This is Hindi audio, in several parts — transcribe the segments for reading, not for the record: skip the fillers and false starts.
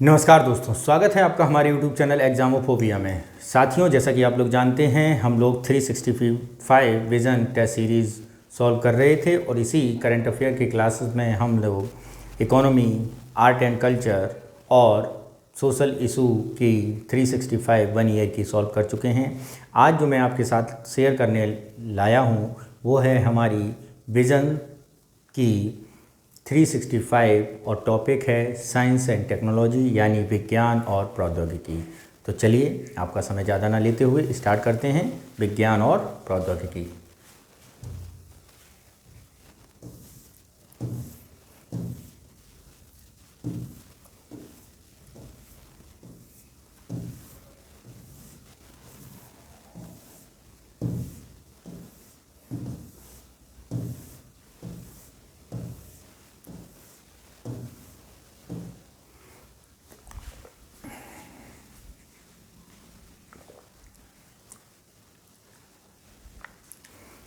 नमस्कार दोस्तों, स्वागत है आपका हमारे YouTube चैनल एग्जामोफोबिया में। साथियों, जैसा कि आप लोग जानते हैं, हम लोग 365 विज़न टेस्ट सीरीज़ सॉल्व कर रहे थे और इसी करंट अफेयर की क्लासेस में हम लोग इकोनॉमी, आर्ट एंड कल्चर और सोशल इशू की 365 वन ईयर की सॉल्व कर चुके हैं। आज जो मैं आपके साथ शेयर करने लाया हूँ वो है हमारी विज़न की 365 और टॉपिक है साइंस एंड टेक्नोलॉजी यानी विज्ञान और प्रौद्योगिकी। तो चलिए आपका समय ज़्यादा ना लेते हुए स्टार्ट करते हैं विज्ञान और प्रौद्योगिकी।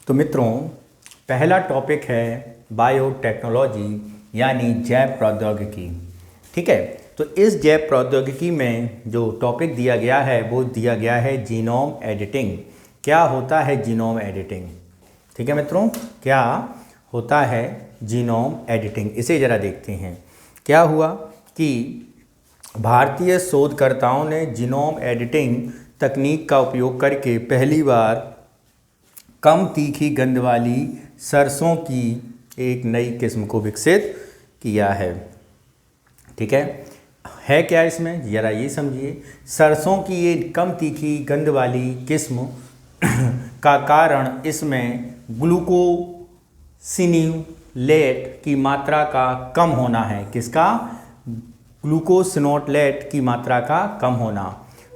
तो मित्रों, पहला टॉपिक है बायोटेक्नोलॉजी यानी जैव प्रौद्योगिकी। ठीक है, तो इस जैव प्रौद्योगिकी में जो टॉपिक दिया गया है वो दिया गया है जीनोम एडिटिंग। क्या होता है जीनोम एडिटिंग? ठीक है मित्रों, क्या होता है जीनोम एडिटिंग, इसे ज़रा देखते हैं। क्या हुआ कि भारतीय शोधकर्ताओं ने जीनोम एडिटिंग तकनीक का उपयोग करके पहली बार कम तीखी गंध वाली सरसों की एक नई किस्म को विकसित किया है। ठीक है क्या इसमें, ज़रा ये समझिए। सरसों की ये कम तीखी गंध वाली किस्म का कारण इसमें ग्लूकोसिनोलेट की मात्रा का कम होना है। किसका? ग्लूकोसिनोलेट की मात्रा का कम होना।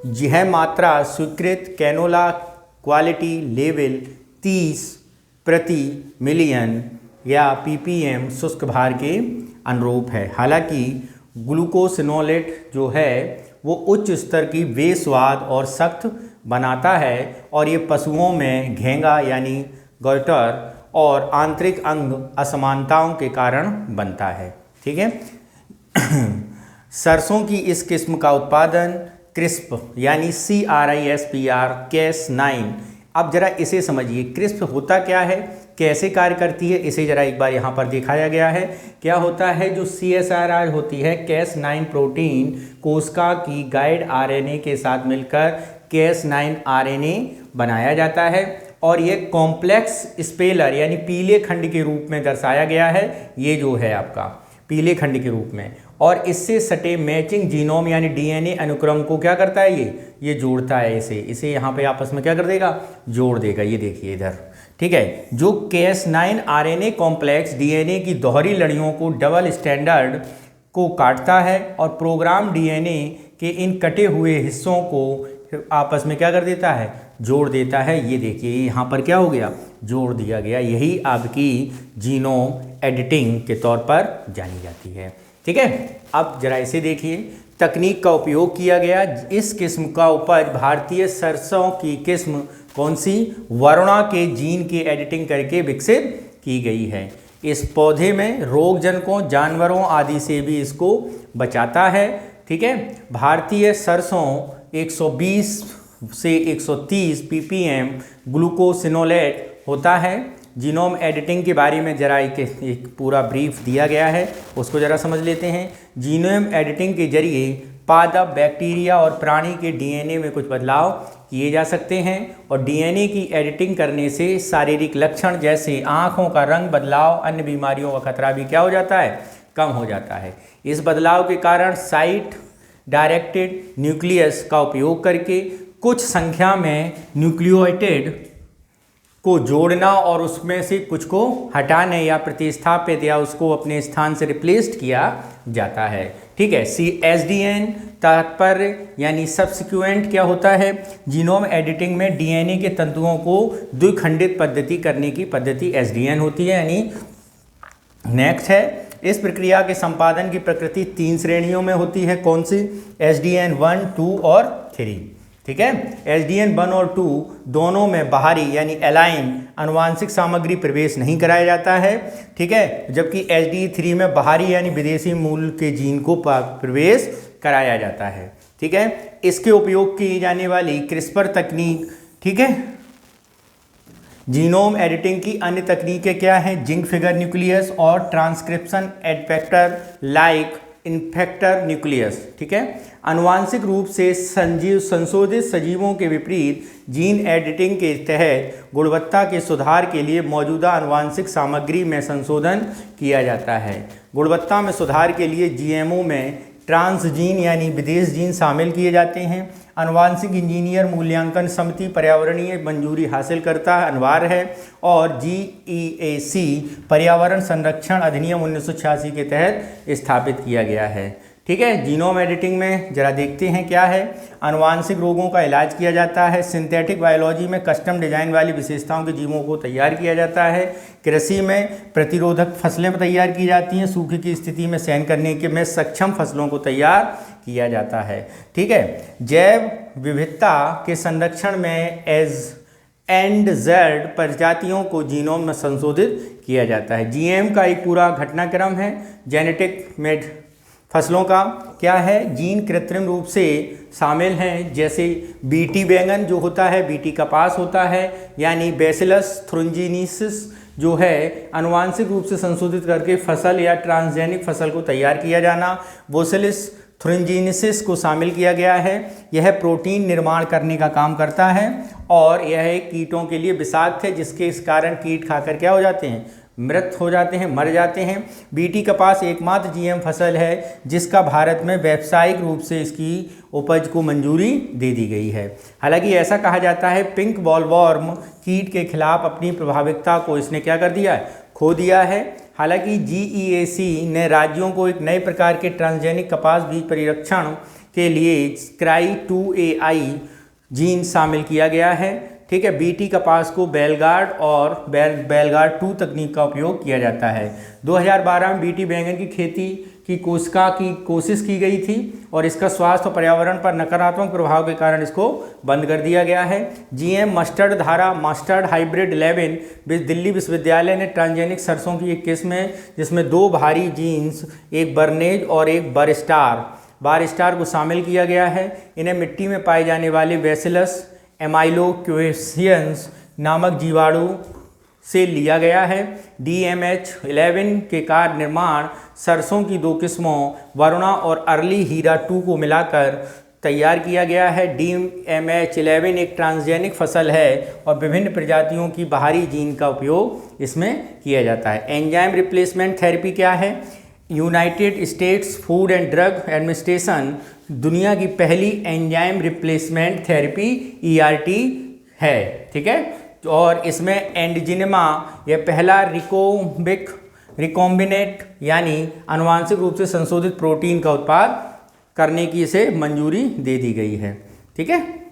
यह मात्रा स्वीकृत कैनोला क्वालिटी लेवल 30 प्रति मिलियन या ppm शुष्क भार के अनुरूप है। हालांकि ग्लूकोसिनोलेट जो है वो उच्च स्तर की बेस्वाद और सख्त बनाता है और ये पशुओं में घेंगा यानी गॉइटर और आंतरिक अंग असमानताओं के कारण बनता है। ठीक है सरसों की इस किस्म का उत्पादन क्रिस्प यानी CRISPR Cas9। अब जरा इसे समझिए, क्रिस्प होता क्या है, कैसे कार्य करती है, इसे जरा एक बार यहाँ पर दिखाया गया है। क्या होता है, जो CSRR होती है Cas9 प्रोटीन कोशिका की गाइड RNA के साथ मिलकर Cas9 RNA बनाया जाता है और ये कॉम्प्लेक्स स्पेलर यानी पीले खंड के रूप में दर्शाया गया है। ये जो है आपका पीले खंड के रूप में, और इससे सटे मैचिंग जीनोम यानी DNA अनुक्रम को क्या करता है, ये जोड़ता है। इसे यहाँ पे आपस में क्या कर देगा, जोड़ देगा। ये देखिए इधर। ठीक है, जो Cas9 RNA कॉम्प्लेक्स DNA की दोहरी लड़ियों को डबल स्टैंडर्ड को काटता है और प्रोग्राम DNA के इन कटे हुए हिस्सों को आपस में क्या कर देता है, जोड़ देता है। ये देखिए यहाँ पर क्या हो गया, जोड़ दिया गया। यही आपकी जीनोम एडिटिंग के तौर पर जानी जाती है। ठीक है, अब जरा इसे देखिए। तकनीक का उपयोग किया गया। इस किस्म का उपज भारतीय सरसों की किस्म कौन सी, वरुणा के जीन की एडिटिंग करके विकसित की गई है। इस पौधे में रोगजनकों, जानवरों आदि से भी इसको बचाता है। ठीक है, भारतीय सरसों 120 से 130 ppm ग्लूकोसिनोलेट होता है। जीनोम एडिटिंग के बारे में जरा एक पूरा ब्रीफ दिया गया है, उसको जरा समझ लेते हैं। जीनोम एडिटिंग के जरिए पादप, बैक्टीरिया और प्राणी के DNA में कुछ बदलाव किए जा सकते हैं और DNA की एडिटिंग करने से शारीरिक लक्षण जैसे आँखों का रंग बदलाव, अन्य बीमारियों का खतरा भी क्या हो जाता है, कम हो जाता है। इस बदलाव के कारण साइट डायरेक्टेड न्यूक्लियस का उपयोग करके कुछ संख्या में न्यूक्लियोटाइड को जोड़ना और उसमें से कुछ को हटाने या प्रतिस्थापित या उसको अपने स्थान से रिप्लेस्ड किया जाता है। ठीक है, SDN तात्पर्य यानी सब्सिक्वेंट क्या होता है, जीनोम एडिटिंग में DNA के तंतुओं को द्विखंडित पद्धति करने की पद्धति SDN होती है, यानी नेक्स्ट है। इस प्रक्रिया के संपादन की प्रकृति 3 श्रेणियों में होती है। कौन सी? SDN 1, 2 और 3। ठीक है, SDN 1 और 2 दोनों में बाहरी यानी एलाइन अनुवांशिक सामग्री प्रवेश नहीं कराया जाता है। ठीक है, जबकि SDE 3 में बाहरी यानी विदेशी मूल के जीन को प्रवेश कराया जाता है। ठीक है, इसके उपयोग की जाने वाली क्रिस्पर तकनीक, ठीक है, जीनोम एडिटिंग की अन्य तकनीकें क्या हैं? जिंक फिगर न्यूक्लियस और ट्रांसक्रिप्शन एडफेक्टर लाइक इन्फेक्टर न्यूक्लियस। ठीक है, आनुवांशिक रूप से संशोधित सजीवों के विपरीत जीन एडिटिंग के तहत गुणवत्ता के सुधार के लिए मौजूदा आनुवांशिक सामग्री में संशोधन किया जाता है। गुणवत्ता में सुधार के लिए जीएमओ में ट्रांसजीन यानी विदेश जीन शामिल किए जाते हैं। आनुवांशिक इंजीनियर मूल्यांकन समिति पर्यावरणीय मंजूरी हासिल करता अनिवार्य है और जीईएसी पर्यावरण संरक्षण अधिनियम 1986 के तहत स्थापित किया गया है। ठीक है, जीनोम एडिटिंग में जरा देखते हैं क्या है। आनुवांशिक रोगों का इलाज किया जाता है। सिंथेटिक बायोलॉजी में कस्टम डिजाइन वाली विशेषताओं के जीवों को तैयार किया जाता है। कृषि में प्रतिरोधक फसलें तैयार की जाती हैं। सूखे की स्थिति में सहन करने के में सक्षम फसलों को तैयार किया जाता है। ठीक है, जैव विविधता के संरक्षण में एंड जेड प्रजातियों को जीनोम में संशोधित किया जाता है। जीएम का एक पूरा घटनाक्रम है। जेनेटिक मेड फसलों का क्या है? जीन कृत्रिम रूप से शामिल हैं, जैसे बीटी बैंगन जो होता है, बीटी कपास होता है, यानी बैसिलस थ्रुंजिनिसिस जो है आनुवांशिक रूप से संशोधित करके फसल या ट्रांसजेनिक फसल को तैयार किया जाना। बोसेलिस थ्रुंजिनिसिस को शामिल किया गया है। यह प्रोटीन निर्माण करने का काम करता है और यह कीटों के लिए विषाक्त है, जिसके इस कारण कीट खाकर क्या हो जाते हैं? मृत हो जाते हैं, मर जाते हैं। बीटी कपास एकमात्र जीएम फसल है जिसका भारत में व्यावसायिक रूप से इसकी उपज को मंजूरी दे दी गई है। हालांकि ऐसा कहा जाता है पिंक बॉलवर्म कीट के खिलाफ अपनी प्रभाविकता को इसने क्या कर दिया है? खो दिया है। हालांकि जीईएसी ने राज्यों को एक नए प्रकार के ट्रांसजेनिक कपास बीज परिरक्षण के लिए क्राई 2AI जीन शामिल किया गया है। ठीक है, बीटी कपास को बेलगार्ड और बेलगार्ड 2 तकनीक का उपयोग किया जाता है। 2012 में बीटी बैंगन की खेती की कोशिका की कोशिश की गई थी और इसका स्वास्थ्य और पर्यावरण पर नकारात्मक प्रभाव के कारण इसको बंद कर दिया गया है। जीएम मस्टर्ड धारा मस्टर्ड हाइब्रिड 11 दिल्ली विश्वविद्यालय ने ट्रांसजेनिक सरसों की एक किस्म है जिसमें 2 भारी जीन्स, एक बर्नेज और एक बार स्टार को शामिल किया गया है। इन्हें मिट्टी में पाए जाने वाले बैसिलस एमाइलोक्वेसियंस नामक जीवाणु से लिया गया है। DMH11 के कार्य निर्माण सरसों की 2 किस्मों वरुणा और अर्ली हीरा 2 को मिलाकर तैयार किया गया है। DMH11 एक ट्रांसजेनिक फसल है और विभिन्न प्रजातियों की बाहरी जीन का उपयोग इसमें किया जाता है। एंजाइम रिप्लेसमेंट थेरेपी क्या है? United states food and drug administration दुनिया की पहली एंजाइम रिप्लेसमेंट थेरेपी ERT है। ठीक है, और इसमें एंडजिनेमा यह पहला रिकॉम्बिनेट यानी आनुवांशिक रूप से संशोधित प्रोटीन का उत्पाद करने की इसे मंजूरी दे दी गई है। ठीक है,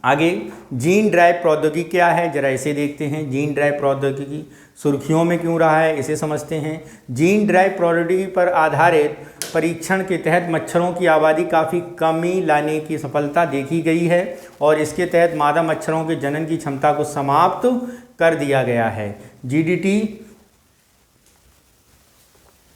आगे जीन ड्राइव प्रौद्योगिकी क्या है, जरा इसे देखते हैं। जीन ड्राइव प्रौद्योगिकी सुर्खियों में क्यों रहा है, इसे समझते हैं। जीन ड्राइव प्रौद्योगिकी पर आधारित परीक्षण के तहत मच्छरों की आबादी काफ़ी कमी लाने की सफलता देखी गई है और इसके तहत मादा मच्छरों के जनन की क्षमता को समाप्त कर दिया गया है। GDT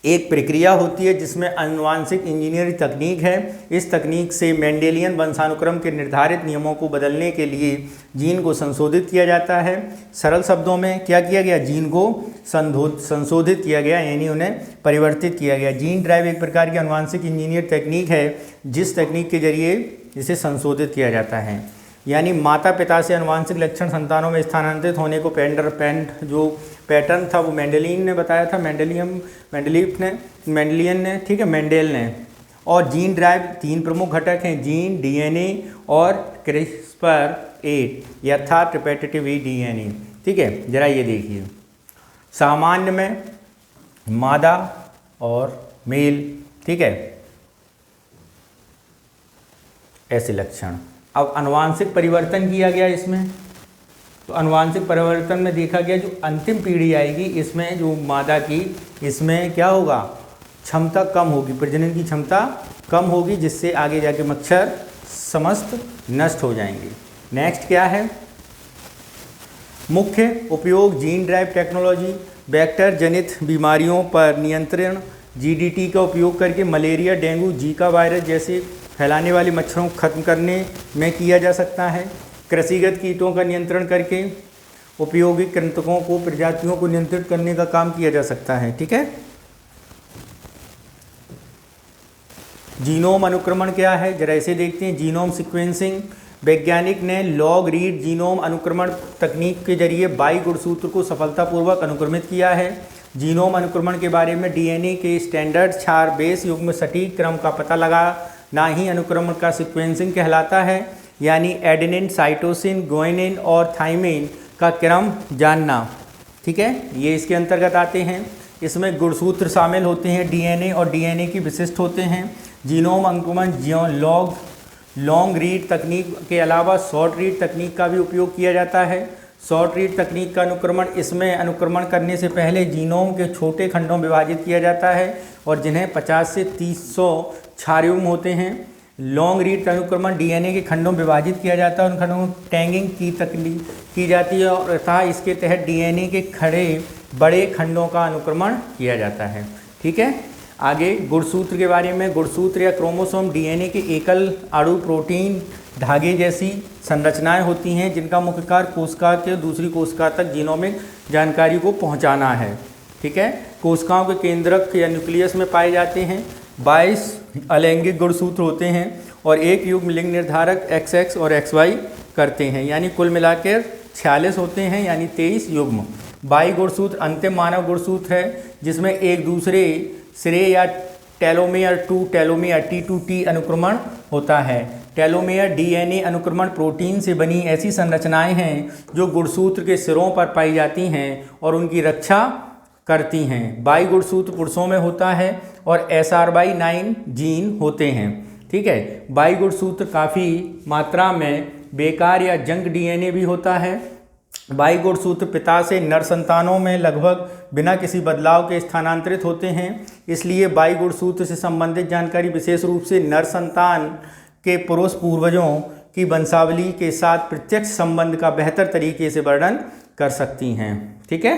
एक प्रक्रिया होती है जिसमें आनुवांशिक इंजीनियरिंग तकनीक है। इस तकनीक से मेंडेलियन वंशानुक्रम के निर्धारित नियमों को बदलने के लिए जीन को संशोधित किया जाता है। सरल शब्दों में क्या किया गया? जीन को संशोधित किया गया, यानी उन्हें परिवर्तित किया गया। जीन ड्राइव एक प्रकार की आनुवांशिक इंजीनियर तकनीक है जिस तकनीक के जरिए इसे संशोधित किया जाता है, यानी माता पिता से आनुवांशिक लक्षण संतानों में स्थानांतरित होने को जो पैटर्न था वो मेंडेलियन ने बताया था, मेंडेलियन ने, ठीक है, मेंडेल ने। और जीन ड्राइव 3 प्रमुख घटक हैं, जीन, DNA और CRISPR-8 अर्थात रिपीटेटिव DNA। ठीक है, जरा ये देखिए, सामान्य में मादा और मेल, ठीक है, ऐसे लक्षण। अब आनुवांशिक परिवर्तन किया गया इसमें, तो आनुवांशिक परिवर्तन में देखा गया जो अंतिम पीढ़ी आएगी इसमें जो मादा की, इसमें क्या होगा? क्षमता कम होगी, प्रजनन की क्षमता कम होगी, जिससे आगे जाके मच्छर समस्त नष्ट हो जाएंगे। नेक्स्ट क्या है? मुख्य उपयोग जीन ड्राइव टेक्नोलॉजी वेक्टर जनित बीमारियों पर जीडीटी का उपयोग करके मलेरिया, डेंगू, जीका वायरस जैसे फैलाने वाले मच्छरों को खत्म करने में किया जा सकता है। कृषिगत कीटों का नियंत्रण करके उपयोगी कृंतकों को, प्रजातियों को नियंत्रित करने का काम किया जा सकता है। ठीक है। जीनोम अनुक्रमण क्या है, जरा इसे देखते हैं। जीनोम सीक्वेंसिंग, वैज्ञानिक ने लॉग रीड जीनोम अनुक्रमण तकनीक के जरिए 22 गुणसूत्र को सफलतापूर्वक अनुक्रमित किया है। जीनोम अनुक्रमण के बारे में डीएनए के स्टैंडर्ड 4 बेस युग्म सटीक क्रम का पता लगाना ही अनुक्रमण का सीक्वेंसिंग कहलाता है, यानी एडेनिन, साइटोसिन, गुआनिन और थाइमिन का क्रम जानना। ठीक है, ये इसके अंतर्गत आते हैं। इसमें गुणसूत्र शामिल होते हैं, डीएनए और डीएनए की विशिष्ट होते हैं। जीनोम अनुक्रमण लॉन्ग रीड तकनीक के अलावा शॉर्ट रीड तकनीक का भी उपयोग किया जाता है। शॉर्ट रीड तकनीक का अनुक्रमण, इसमें अनुक्रमण करने से पहले जीनोम के छोटे खंडों में विभाजित किया जाता है और जिन्हें 50 से 300 क्षारयुग्म होते हैं। लॉन्ग रीड अनुक्रमण डीएनए के खंडों में विभाजित किया जाता है, उन खंडों में टैगिंग की तकनीक की जाती है और तथा इसके तहत डीएनए के बड़े खंडों का अनुक्रमण किया जाता है। ठीक है। आगे गुणसूत्र के बारे में। गुणसूत्र या क्रोमोसोम डीएनए के एकल अणु, प्रोटीन, धागे जैसी संरचनाएं होती हैं जिनका मुख्य कार्य कोशिका के दूसरी कोशिका तक जीनोमिक जानकारी को पहुंचाना है। ठीक है। कोशिकाओं के केंद्रक या न्यूक्लियस में पाए जाते हैं। 22 अलैंगिक गुणसूत्र होते हैं और एक युग्म लिंग निर्धारक XX और XY करते हैं, यानी कुल मिलाकर 46 होते हैं, यानी 23 युग्म। 22 गुणसूत्र अंतिम मानव गुणसूत्र है जिसमें एक दूसरे सिरे या टेलोमेयर टू टेलोमेयर T2T अनुक्रमण होता है। टेलोमेयर डीएनए अनुक्रमण प्रोटीन से बनी ऐसी संरचनाएं हैं जो गुणसूत्र के सिरों पर पाई जाती हैं और उनकी रक्षा करती हैं। 22 गुणसूत्र पुरुषों में होता है और SRY9 जीन होते हैं। ठीक है। 22 गुणसूत्र काफ़ी मात्रा में बेकार या जंक डीएनए भी होता है। 22 गुणसूत्र पिता से नर संतानों में लगभग बिना किसी बदलाव के स्थानांतरित होते हैं। इसलिए 22 गुणसूत्र से संबंधित जानकारी विशेष रूप से नर संतान के पुरुष पूर्वजों की वंशावली के साथ प्रत्यक्ष संबंध का बेहतर तरीके से वर्णन कर सकती हैं। ठीक है।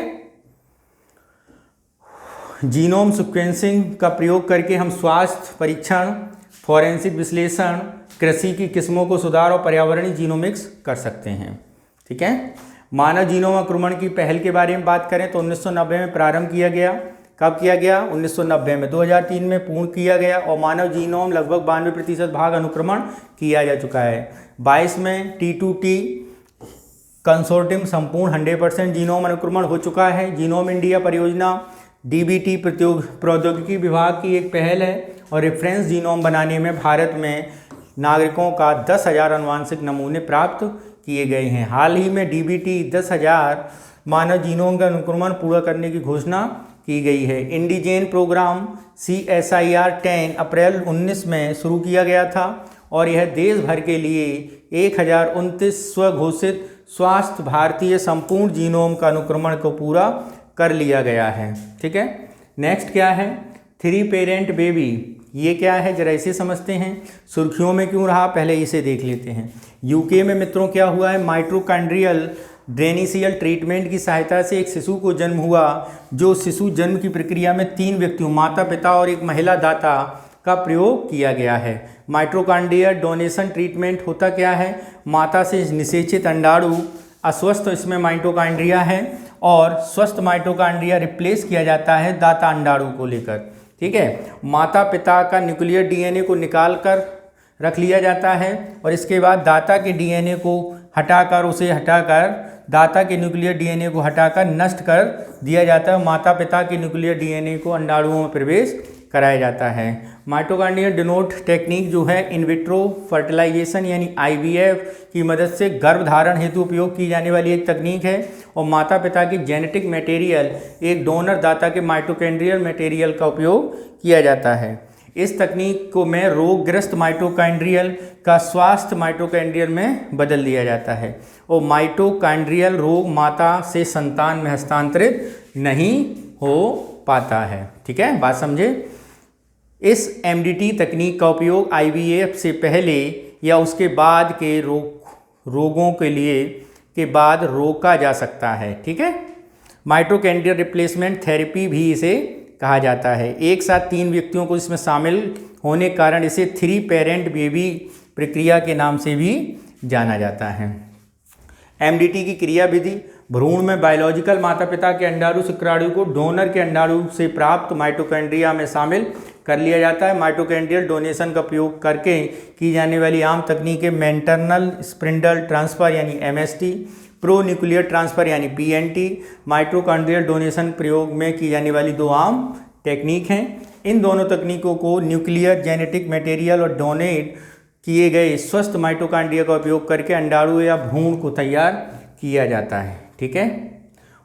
जीनोम सीक्वेंसिंग का प्रयोग करके हम स्वास्थ्य परीक्षण, फॉरेंसिक विश्लेषण, कृषि की किस्मों को सुधार और पर्यावरणीय जीनोमिक्स कर सकते हैं। ठीक है। मानव जीनोम अनुक्रमण की पहल के बारे में बात करें तो 1990 में प्रारंभ किया गया। कब किया गया? 1990 में। 2003 में पूर्ण किया गया और मानव जीनोम लगभग 92% भाग अनुक्रमण किया जा चुका है। 22 में T2T कंसोर्टियम संपूर्ण 100% जीनोम अनुक्रमण हो चुका है। जीनोम इंडिया परियोजना DBT प्रौद्योगिकी विभाग की एक पहल है और रेफरेंस जीनोम बनाने में भारत में नागरिकों का 10,000 आनुवंशिक नमूने प्राप्त किए गए हैं। हाल ही में DBT 10,000 मानव जीनोम का अनुक्रमण पूरा करने की घोषणा की गई है। इंडिजेन प्रोग्राम CSIR 10 अप्रैल 19 में शुरू किया गया था और यह देश भर के लिए 1029 स्वघोषित स्वास्थ्य भारतीय संपूर्ण जीनोम का अनुक्रमण को पूरा कर लिया गया है। ठीक है। नेक्स्ट क्या है? 3 पेरेंट बेबी। ये क्या है, जरा इसे समझते हैं। सुर्खियों में क्यों रहा, पहले इसे देख लेते हैं। यूके में मित्रों क्या हुआ है, माइटोकॉन्ड्रियल ड्रेनिशियल ट्रीटमेंट की सहायता से एक शिशु को जन्म हुआ। जो शिशु जन्म की प्रक्रिया में 3 व्यक्तियों, माता पिता और एक महिला दाता का प्रयोग किया गया है। माइटोकॉन्ड्रियल डोनेशन ट्रीटमेंट होता क्या है, माता से निषेचित अंडाणु अस्वस्थ इसमें माइटोकॉन्ड्रिया है और स्वस्थ माइटोकॉन्ड्रिया रिप्लेस किया जाता है दाता अंडाणु को लेकर। ठीक है। माता पिता का न्यूक्लियर डीएनए को निकाल कर रख लिया जाता है और इसके बाद दाता के डीएनए को हटाकर दाता के न्यूक्लियर डीएनए को हटाकर नष्ट कर दिया जाता है। माता पिता के न्यूक्लियर डीएनए को अंडाणुओं में प्रवेश कराया जाता है। माइटोकॉन्ड्रियल डिनोट टेक्निक जो है इन विट्रो फर्टिलाइजेशन यानी IVF की मदद से गर्भधारण हेतु उपयोग की जाने वाली एक तकनीक है और माता पिता की जेनेटिक मटेरियल एक डोनर दाता के माइटोकॉन्ड्रियल मटेरियल का उपयोग किया जाता है। इस तकनीक को में रोगग्रस्त माइटोकॉन्ड्रियल का स्वास्थ्य माइटोकॉन्ड्रियल में बदल दिया जाता है और माइटोकॉन्ड्रियल रोग माता से संतान में हस्तांतरित नहीं हो पाता है। ठीक है, बात समझे। इस MDT तकनीक का उपयोग IVF से पहले या उसके बाद के रोगों के लिए के बाद रोका जा सकता है। ठीक है। माइटोकॉन्ड्रियल रिप्लेसमेंट थेरेपी भी इसे कहा जाता है। एक साथ 3 व्यक्तियों को इसमें शामिल होने के कारण इसे 3 पेरेंट बेबी प्रक्रिया के नाम से भी जाना जाता है। एमडीटी की क्रिया विधि, भ्रूण में बायोलॉजिकल माता पिता के अंडाणु शुक्राणु को डोनर के अंडाणु से प्राप्त माइटोकॉन्ड्रिया में शामिल कर लिया जाता है। माइटोकॉन्ड्रियल डोनेशन का उपयोग करके की जाने वाली आम तकनीकें मैटरनल स्पिंडल ट्रांसफ़र यानी एमएसटी, प्रो न्यूक्लियर ट्रांसफ़र यानी पीएनटी, माइटोकॉन्ड्रियल डोनेशन प्रयोग में की जाने वाली 2 आम टेक्निक हैं। इन दोनों तकनीकों को न्यूक्लियर जेनेटिक मटेरियल और डोनेट किए गए स्वस्थ माइटोकॉन्ड्रिया का उपयोग करके अंडाणु या भ्रूण को तैयार किया जाता है। ठीक है।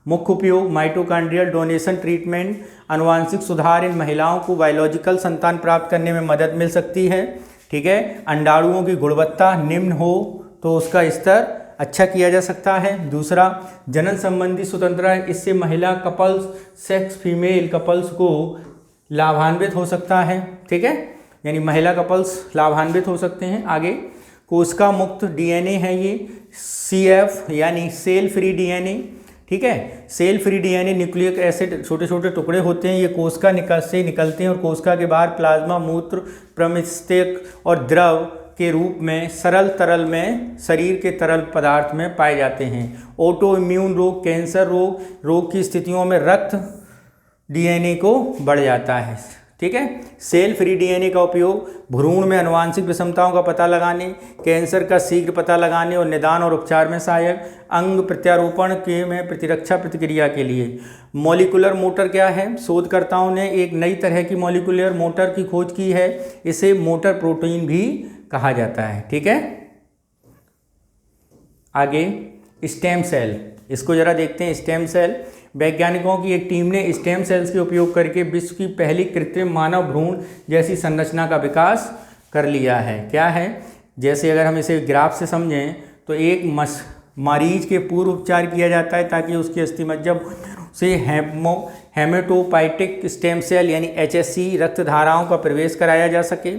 मुख्य उपयोग, माइटोकॉन्ड्रियल डोनेशन ट्रीटमेंट, आनुवांशिक सुधार, इन महिलाओं को बायोलॉजिकल संतान प्राप्त करने में मदद मिल सकती है। ठीक है। अंडाणुओं की गुणवत्ता निम्न हो तो उसका स्तर अच्छा किया जा सकता है। दूसरा, जनन संबंधी स्वतंत्रता है, इससे महिला कपल्स, सेक्स फीमेल कपल्स को लाभान्वित हो सकता है। ठीक है, यानी महिला कपल्स लाभान्वित हो सकते हैं। आगे, कोशिका मुक्त डीएनए है ये, सीएफ यानी सेल फ्री डीएनए। ठीक है, cell free DNA nucleic acid छोटे छोटे टुकड़े होते हैं, ये कोशिका से निकलते हैं और कोशिका के बाहर प्लाज्मा, मूत्र, प्रमस्तिष्क और द्रव के रूप में सरल तरल में शरीर के तरल पदार्थ में पाए जाते हैं। ऑटो इम्यून रोग, कैंसर रोग की स्थितियों में रक्त डीएनए को बढ़ जाता है। ठीक है। सेल फ्री डीएनए का उपयोग भ्रूण में आनुवांशिक विषमताओं का पता लगाने, कैंसर का शीघ्र पता लगाने और निदान और उपचार में सहायक, अंग प्रत्यारोपण के में प्रतिरक्षा प्रतिक्रिया के लिए। मॉलिक्यूलर मोटर क्या है? शोधकर्ताओं ने एक नई तरह की मॉलिक्यूलर मोटर की खोज की है, इसे मोटर प्रोटीन भी कहा जाता है। ठीक है। आगे, स्टेम सेल, इसको जरा देखते हैं। स्टेम सेल, वैज्ञानिकों की एक टीम ने स्टेम सेल्स के उपयोग करके विश्व की पहली कृत्रिम मानव भ्रूण जैसी संरचना का विकास कर लिया है। क्या है? जैसे अगर हम इसे ग्राफ से समझें तो एक मरीज के पूर्व उपचार किया जाता है ताकि उसकी अस्थिमज्जा से हेमेटोपाइटिक स्टेम सेल यानी HSC रक्त धाराओं का प्रवेश कराया जा सके।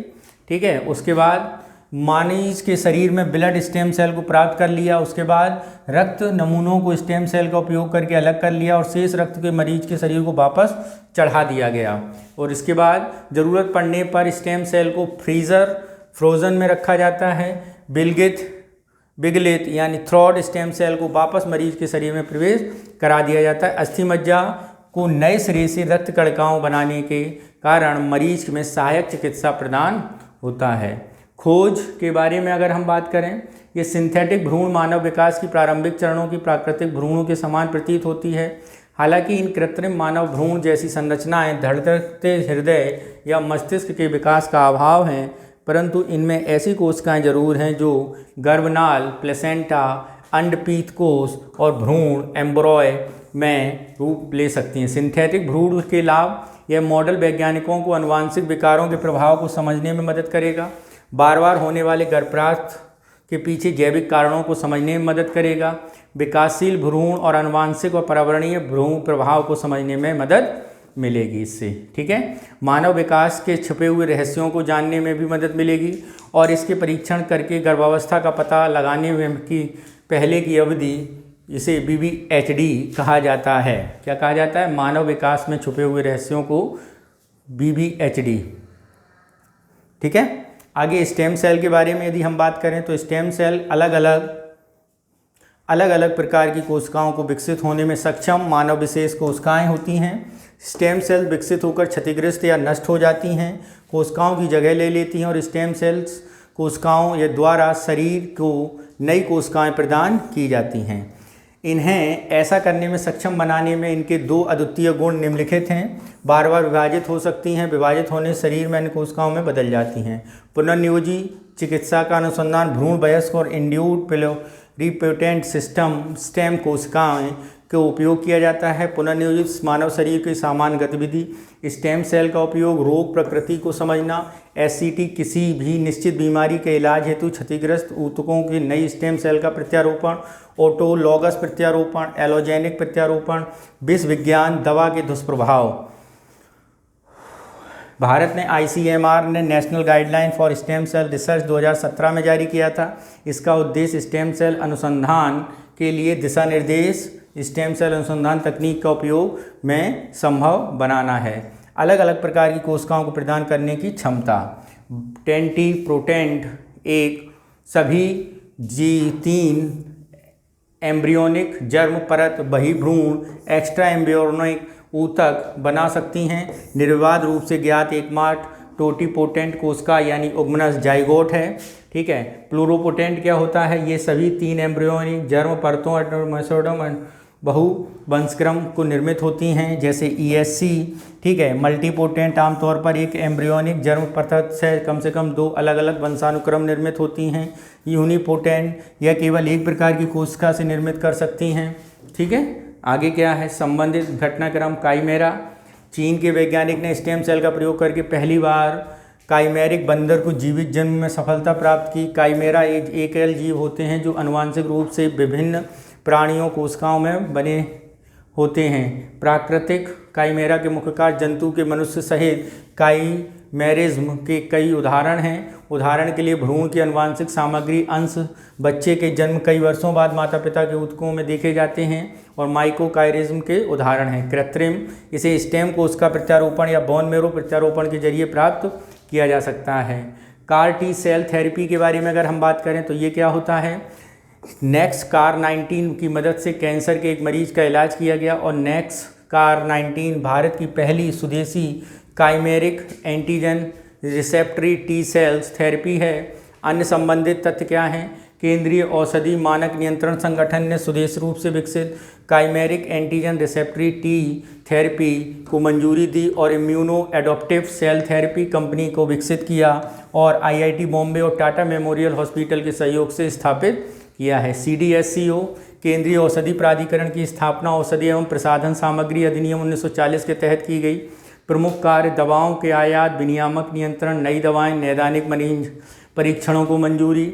ठीक है। उसके बाद मरीज के शरीर में ब्लड स्टेम सेल को प्राप्त कर लिया, उसके बाद रक्त नमूनों को स्टेम सेल का उपयोग करके अलग कर लिया और शेष रक्त के मरीज के शरीर को वापस चढ़ा दिया गया और इसके बाद ज़रूरत पड़ने पर स्टेम सेल को फ्रोज़न में रखा जाता है। बिगलित यानी थ्रॉड स्टेम सेल को वापस मरीज के शरीर में प्रवेश करा दिया जाता है। अस्थिमज्जा को नए सिरे से रक्त कणिकाओं बनाने के कारण मरीज में सहायक चिकित्सा प्रदान होता है। खोज के बारे में अगर हम बात करें, ये सिंथेटिक भ्रूण मानव विकास की प्रारंभिक चरणों की प्राकृतिक भ्रूणों के समान प्रतीत होती है। हालांकि इन कृत्रिम मानव भ्रूण जैसी संरचनाएं धड़कते हृदय या मस्तिष्क के विकास का अभाव हैं, परंतु इनमें ऐसी कोशिकाएं जरूर हैं जो गर्भनाल, प्लेसेंटा, अंडपीत कोष और भ्रूण एम्ब्रॉय में रूप ले सकती हैं। सिंथेटिक भ्रूण के लाभ, यह मॉडल वैज्ञानिकों को आनुवांशिक विकारों के प्रभाव को समझने में मदद करेगा, बार बार होने वाले गर्भपात के पीछे जैविक कारणों को समझने में मदद करेगा, विकासशील भ्रूण और आनुवांशिक और पर्यावरणीय भ्रूण प्रभाव को समझने में मदद मिलेगी इससे। ठीक है। मानव विकास के छुपे हुए रहस्यों को जानने में भी मदद मिलेगी और इसके परीक्षण करके गर्भावस्था का पता लगाने में की पहले की अवधि, इसे BBHD कहा जाता है। क्या कहा जाता है? मानव विकास में छुपे हुए रहस्यों को BBHD। ठीक है। आगे, स्टेम सेल के बारे में यदि हम बात करें तो स्टेम सेल अलग अलग प्रकार की कोशिकाओं को विकसित होने में सक्षम मानव विशेष कोशिकाएं होती हैं। स्टेम सेल विकसित होकर क्षतिग्रस्त या नष्ट हो जाती हैं, कोशिकाओं की जगह ले लेती हैं और स्टेम सेल्स कोशिकाओं या द्वारा शरीर को नई कोशिकाएं प्रदान की जाती हैं। इन्हें ऐसा करने में सक्षम बनाने में इनके 2 अद्वितीय गुण निम्नलिखित हैं। बार बार विभाजित हो सकती हैं, विभाजित होने शरीर में अन्य कोशिकाओं में बदल जाती हैं। पुनर्नियोजी चिकित्सा का अनुसंधान भ्रूण वयस्क और इंड्यूड प्लुरिपोटेंट स्टेम कोशिकाएं का उपयोग किया जाता है। पुनर्नियोजित मानव शरीर की सामान्य गतिविधि, स्टेम सेल का उपयोग रोग प्रकृति को समझना, SCT किसी भी निश्चित बीमारी के इलाज हेतु क्षतिग्रस्त ऊतकों के नई स्टेम सेल का प्रत्यारोपण, ऑटोलॉगस प्रत्यारोपण, एलोजेनिक प्रत्यारोपण, विष विज्ञान, दवा के दुष्प्रभाव। भारत ने ICMR ने national guideline for stem cell research 2017 में जारी किया था। इसका उद्देश्य स्टेम सेल अनुसंधान के लिए दिशा निर्देश, स्टेम सेल अनुसंधान तकनीक का उपयोग में संभव बनाना है। अलग अलग प्रकार की कोशिकाओं को प्रदान करने की क्षमता। टेंटिप्रोटेंट एक सभी G3 एम्ब्रियोनिक जर्म परत बहिर्भ्रूण एक्स्ट्रा एम्ब्रियोनिक ऊतक बना सकती हैं। निर्विवाद रूप से ज्ञात एकमात्र टोटिपोटेंट कोशिका यानी उग्मनस जाइगोट है। ठीक है। प्लूरोपोटेंट क्या होता है? ये सभी 3 एम्ब्रियोनिक जर्म परतों मेसोडर्म बहुवंशक्रम को निर्मित होती हैं, जैसे ESC। ठीक है। मल्टीपोटेंट आमतौर पर एक एम्ब्रियोनिक जर्म परत से कम 2 अलग अलग वंशानुक्रम निर्मित होती हैं। यूनिपोटेंट यह केवल एक प्रकार की कोशिका से निर्मित कर सकती हैं। ठीक है। आगे क्या है? संबंधित घटनाक्रम काइमेरा। चीन के वैज्ञानिक ने स्टेम सेल का प्रयोग करके पहली बार काइमेरिक बंदर को जीवित जन्म में सफलता प्राप्त की। काइमेरा एक एकल जीव होते हैं जो आनुवंशिक रूप से विभिन्न प्राणियों कोशिकाओं में बने होते हैं। प्राकृतिक काइमेरा के मुख्य कार्य जंतु के मनुष्य सहित काइमेरिज्म के कई उदाहरण हैं। उदाहरण के लिए भ्रूण की आनुवंशिक सामग्री अंश बच्चे के जन्म कई वर्षों बाद माता पिता के ऊतकों में देखे जाते हैं और माइकोकाइरिज्म के उदाहरण हैं। कृत्रिम इसे स्टेम कोशिका प्रत्यारोपण या बोन मैरो प्रत्यारोपण के जरिए प्राप्त किया जा सकता है। CAR T सेल थेरेपी के बारे में अगर हम बात करें तो ये क्या होता है? NEXT-CAR19 की मदद से कैंसर के एक मरीज का इलाज किया गया और NEXT-CAR19 भारत की पहली स्वदेशी chimeric antigen receptor T cells therapy है। अन्य संबंधित तथ्य क्या हैं? केंद्रीय औषधि मानक नियंत्रण संगठन ने स्वदेशी रूप से विकसित chimeric antigen receptor T therapy को मंजूरी दी और immuno adoptive cell therapy company को विकसित किया और IIT बॉम्बे और टाटा मेमोरियल हॉस्पिटल के सहयोग से स्थापित किया है। CDSCO केंद्रीय औषधि प्राधिकरण की स्थापना औषधि एवं प्रसाधन सामग्री अधिनियम 1940 के तहत की गई। प्रमुख कार्य दवाओं के आयात विनियामक नियंत्रण, नई दवाएं, नैदानिक मरीज परीक्षणों को मंजूरी।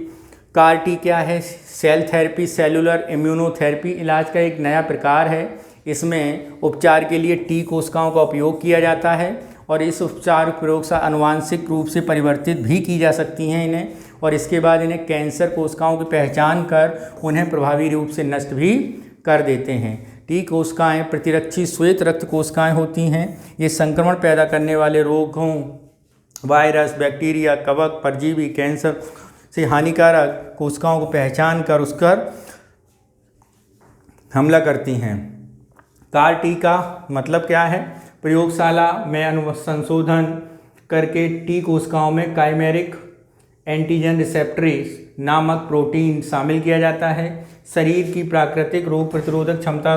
CAR T क्या है? सेल थेरेपी सेलुलर इम्यूनोथेरेपी इलाज का एक नया प्रकार है। इसमें उपचार के लिए T कोशिकाओं का उपयोग किया जाता है और इस उपचार प्रयोग से आनुवांशिक रूप से परिवर्तित भी की जा सकती हैं इन्हें, और इसके बाद इन्हें कैंसर कोशिकाओं की पहचान कर उन्हें प्रभावी रूप से नष्ट भी कर देते हैं। T कोशिकाएँ प्रतिरक्षी श्वेत रक्त कोशिकाएँ होती हैं। ये संक्रमण पैदा करने वाले रोगों, वायरस, बैक्टीरिया, कवक, परजीवी, कैंसर से हानिकारक कोशिकाओं को पहचान कर उस पर हमला करती हैं। CAR T का मतलब क्या है? प्रयोगशाला में संशोधन करके T कोशिकाओं में काइमेरिक एंटीजन रिसेप्टर्स नामक प्रोटीन शामिल किया जाता है। शरीर की प्राकृतिक रोग प्रतिरोधक क्षमता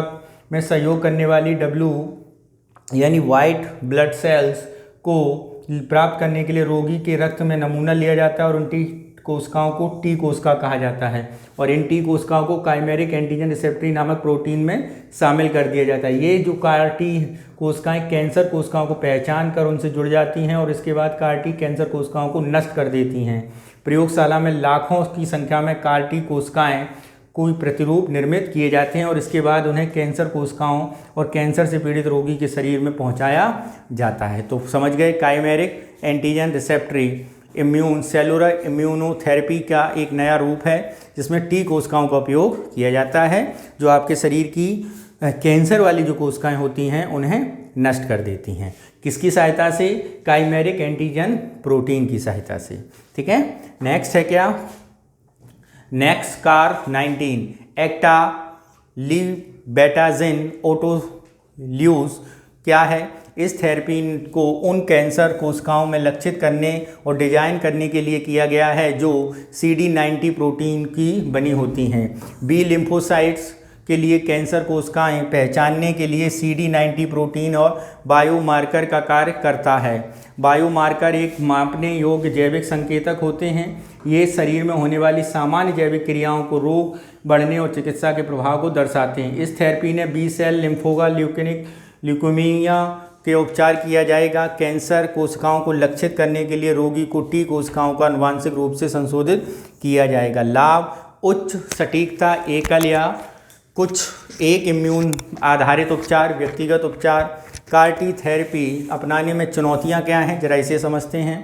में सहयोग करने वाली W यानी वाइट ब्लड सेल्स को प्राप्त करने के लिए रोगी के रक्त में नमूना लिया जाता है और उन T कोशिकाओं को T कोशिका कहा जाता है और इन T कोशिकाओं को काइमेरिक एंटीजन रिसेप्टर नामक प्रोटीन में शामिल कर दिया जाता है। ये जो CAR T कोशिकाएं कैंसर कोशिकाओं को पहचान कर उनसे जुड़ जाती हैं और इसके बाद CAR T कैंसर कोशिकाओं को नष्ट कर देती हैं। प्रयोगशाला में लाखों की संख्या में CAR T कोशिकाएं कोई प्रतिरूप निर्मित किए जाते हैं और इसके बाद उन्हें कैंसर कोशिकाओं और कैंसर से पीड़ित रोगी के शरीर में पहुंचाया जाता है। तो समझ गए, काइमेरिक एंटीजन रिसेप्टरी सेलुलर इम्यूनोथेरेपी का एक नया रूप है जिसमें T कोशिकाओं का उपयोग किया जाता है जो आपके शरीर की कैंसर वाली जो कोशिकाएं होती हैं उन्हें नष्ट कर देती हैं। किसकी सहायता से? काइमेरिक एंटीजन प्रोटीन की सहायता से। ठीक है। नेक्स्ट है क्या? NEXT-CAR19 एक्टालिबेटाजिन ऑटोल्यूज क्या है? इस थेरेपी को उन कैंसर कोशिकाओं में लक्षित करने और डिजाइन करने के लिए किया गया है जो CD90 प्रोटीन की बनी होती हैं। B लिम्फोसाइट्स के लिए कैंसर कोशिकाएं पहचानने के लिए CD90 प्रोटीन और बायोमार्कर का कार्य करता है। बायोमार्कर एक मापने योग्य जैविक संकेतक होते हैं। ये शरीर में होने वाली सामान्य जैविक क्रियाओं को, रोग बढ़ने और चिकित्सा के प्रभाव को दर्शाते हैं। इस थेरेपी ने B सेल लिम्फोमा, ल्यूकेमिया के उपचार किया जाएगा। कैंसर कोशिकाओं को लक्षित करने के लिए रोगी को T कोशिकाओं का आनुवांशिक रूप से संशोधित किया जाएगा। लाभ: उच्च सटीकता, एकल या कुछ एक इम्यून आधारित उपचार, व्यक्तिगत उपचार। CAR T थेरेपी अपनाने में चुनौतियां क्या हैं, जरा इसे समझते हैं।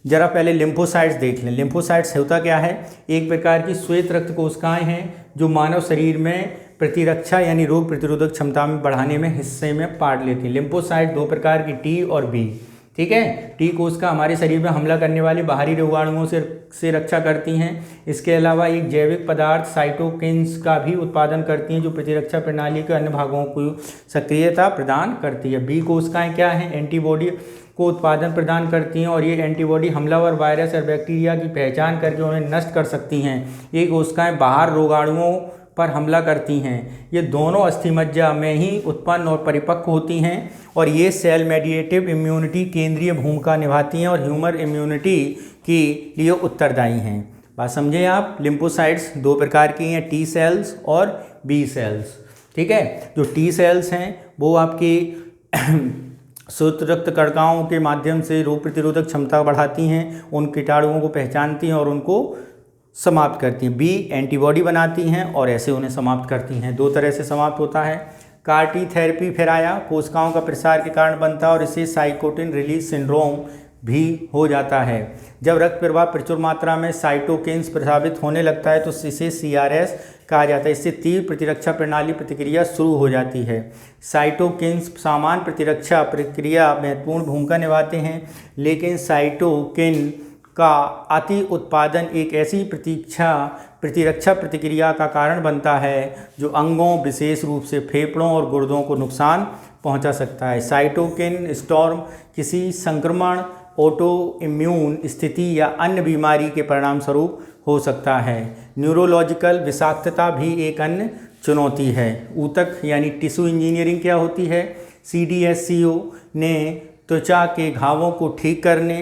जरा पहले लिम्फोसाइट्स देख लें। लिम्फोसाइट्स होता क्या है? एक प्रकार की श्वेत रक्त कोशिकाएं हैं जो मानव शरीर में प्रतिरक्षा यानी रोग प्रतिरोधक क्षमता में बढ़ाने में हिस्से में पार्ट लेती हैं। लिम्फोसाइट दो प्रकार की, टी और बी। ठीक है, टी कोशिका हमारे शरीर में हमला करने वाले बाहरी रोगाणुओं से रक्षा करती हैं। इसके अलावा एक जैविक पदार्थ साइटोकिन्स का भी उत्पादन करती हैं जो प्रतिरक्षा प्रणाली के अन्य भागों को सक्रियता प्रदान करती है। बी कोशिकाएं क्या हैं? एंटीबॉडी को उत्पादन प्रदान करती हैं और ये एंटीबॉडी हमलावर वायरस और बैक्टीरिया की पहचान करके उन्हें नष्ट कर सकती हैं। ये कोशिकाएं बाहर रोगाणुओं पर हमला करती हैं। ये दोनों अस्थिमज्जा में ही उत्पन्न और परिपक्व होती हैं और ये सेल मेडिएटिव इम्यूनिटी केंद्रीय भूमिका निभाती हैं और ह्यूमर इम्यूनिटी के लिए उत्तरदायी हैं। बात समझे आप? लिम्फोसाइट्स दो प्रकार की हैं, टी सेल्स और बी सेल्स। ठीक है, जो टी सेल्स हैं वो आपकी शुद्ध रक्त कणिकाओं के माध्यम से रोग प्रतिरोधक क्षमता बढ़ाती हैं, उन कीटाणुओं को पहचानती हैं और उनको समाप्त करती हैं। बी एंटीबॉडी बनाती हैं और ऐसे उन्हें समाप्त करती हैं। दो तरह से समाप्त होता है। कार-टी थेरेपी फिर आया, कोशिकाओं का प्रसार के कारण बनता है और इसे साइटोकिन रिलीज सिंड्रोम भी हो जाता है। जब रक्त प्रवाह प्रचुर मात्रा में साइटोकिन्स प्रभावित होने लगता है तो इसे CRS कहा जाता है। इससे तीव्र प्रतिरक्षा प्रणाली प्रतिक्रिया शुरू हो जाती है। साइटोकिन्स सामान्य प्रतिरक्षा प्रक्रिया महत्वपूर्ण भूमिका निभाते हैं, लेकिन साइटोकिन का अति उत्पादन एक ऐसी प्रतिरक्षा प्रतिक्रिया का कारण बनता है जो अंगों, विशेष रूप से फेफड़ों और गुर्दों को नुकसान पहुंचा सकता है। साइटोकिन स्टॉर्म किसी संक्रमण, ऑटो इम्यून स्थिति या अन्य बीमारी के परिणाम स्वरूप हो सकता है। न्यूरोलॉजिकल विषाक्तता भी एक अन्य चुनौती है। ऊतक यानी टिश्यू इंजीनियरिंग क्या होती है? CDSCO ने त्वचा के घावों को ठीक करने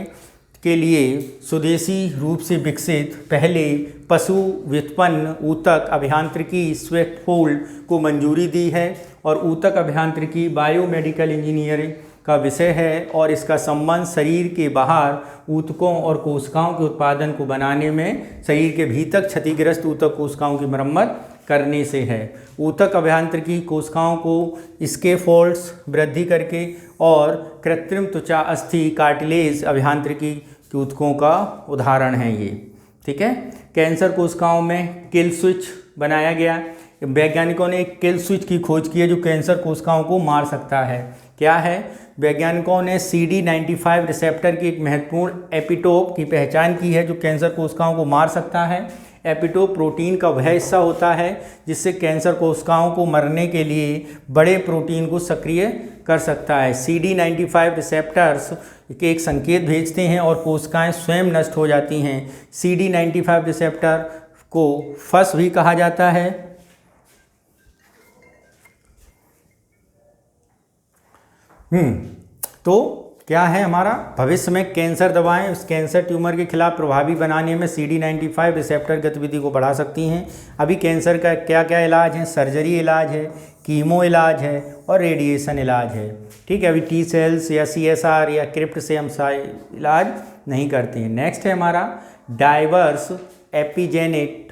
के लिए स्वदेशी रूप से विकसित पहले पशु व्युत्पन्न ऊतक अभियांत्रिकी स्वेटफोल्ड को मंजूरी दी है और ऊतक अभियांत्रिकी बायोमेडिकल इंजीनियरिंग का विषय है और इसका संबंध शरीर के बाहर ऊतकों और कोशिकाओं के उत्पादन को बनाने में शरीर के भीतर क्षतिग्रस्त ऊतक कोशिकाओं की मरम्मत करने से है। ऊतक अभियांत्रिकी कोशिकाओं को स्कैफोल्ड्स वृद्धि करके और कृत्रिम त्वचा अस्थि कार्टिलेज अभियांत्रिकी के ऊतकों का उदाहरण है ये। ठीक है, कैंसर कोशिकाओं में किल स्विच बनाया गया। वैज्ञानिकों ने एक किल स्विच की खोज की है जो कैंसर कोशिकाओं को मार सकता है। क्या है? वैज्ञानिकों ने CD95 रिसेप्टर की एक महत्वपूर्ण एपिटोप की पहचान की है जो कैंसर कोशिकाओं को मार सकता है। एपिटोप प्रोटीन का वह हिस्सा होता है जिससे कैंसर कोशिकाओं को मरने के लिए बड़े प्रोटीन को सक्रिय कर सकता है। CD95 रिसेप्टर्स के एक संकेत भेजते हैं और कोशिकाएं स्वयं नष्ट हो जाती हैं। CD95 रिसेप्टर को फस भी कहा जाता है। तो क्या है हमारा भविष्य में कैंसर दवाएं उस कैंसर ट्यूमर के खिलाफ प्रभावी बनाने में CD95 रिसेप्टर गतिविधि को बढ़ा सकती हैं। अभी कैंसर का क्या क्या इलाज है? सर्जरी इलाज है, कीमो इलाज है और रेडिएशन इलाज है। ठीक है, अभी टी सेल्स या CSR या क्रिप्ट से हम इलाज नहीं करते हैं। नेक्स्ट है हमारा डाइवर्स एपिजेनेटिक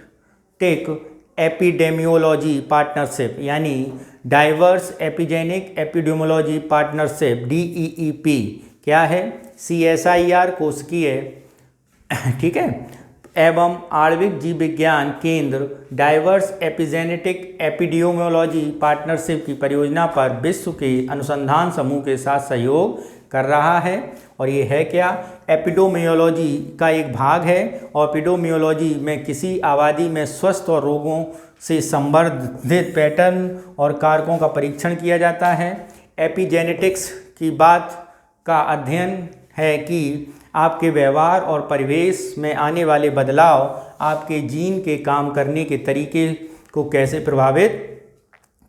एपिडेमियोलॉजी पार्टनरशिप यानी डाइवर्स एपिजेनिक एपिडेमियोलॉजी पार्टनरशिप DEEP। क्या है? CSIR कोशिकीय ठीक है एवं आणविक जीव विज्ञान केंद्र डाइवर्स एपिजेनेटिक एपिडेमियोलॉजी पार्टनरशिप की परियोजना पर विश्व के अनुसंधान समूह के साथ सहयोग कर रहा है। और ये है क्या? एपिडेमियोलॉजी का एक भाग है और एपिडेमियोलॉजी में किसी आबादी में स्वस्थ और रोगों से संबंधित पैटर्न और कारकों का परीक्षण किया जाता है। एपिजेनेटिक्स की बात का अध्ययन है कि आपके व्यवहार और परिवेश में आने वाले बदलाव आपके जीन के काम करने के तरीके को कैसे प्रभावित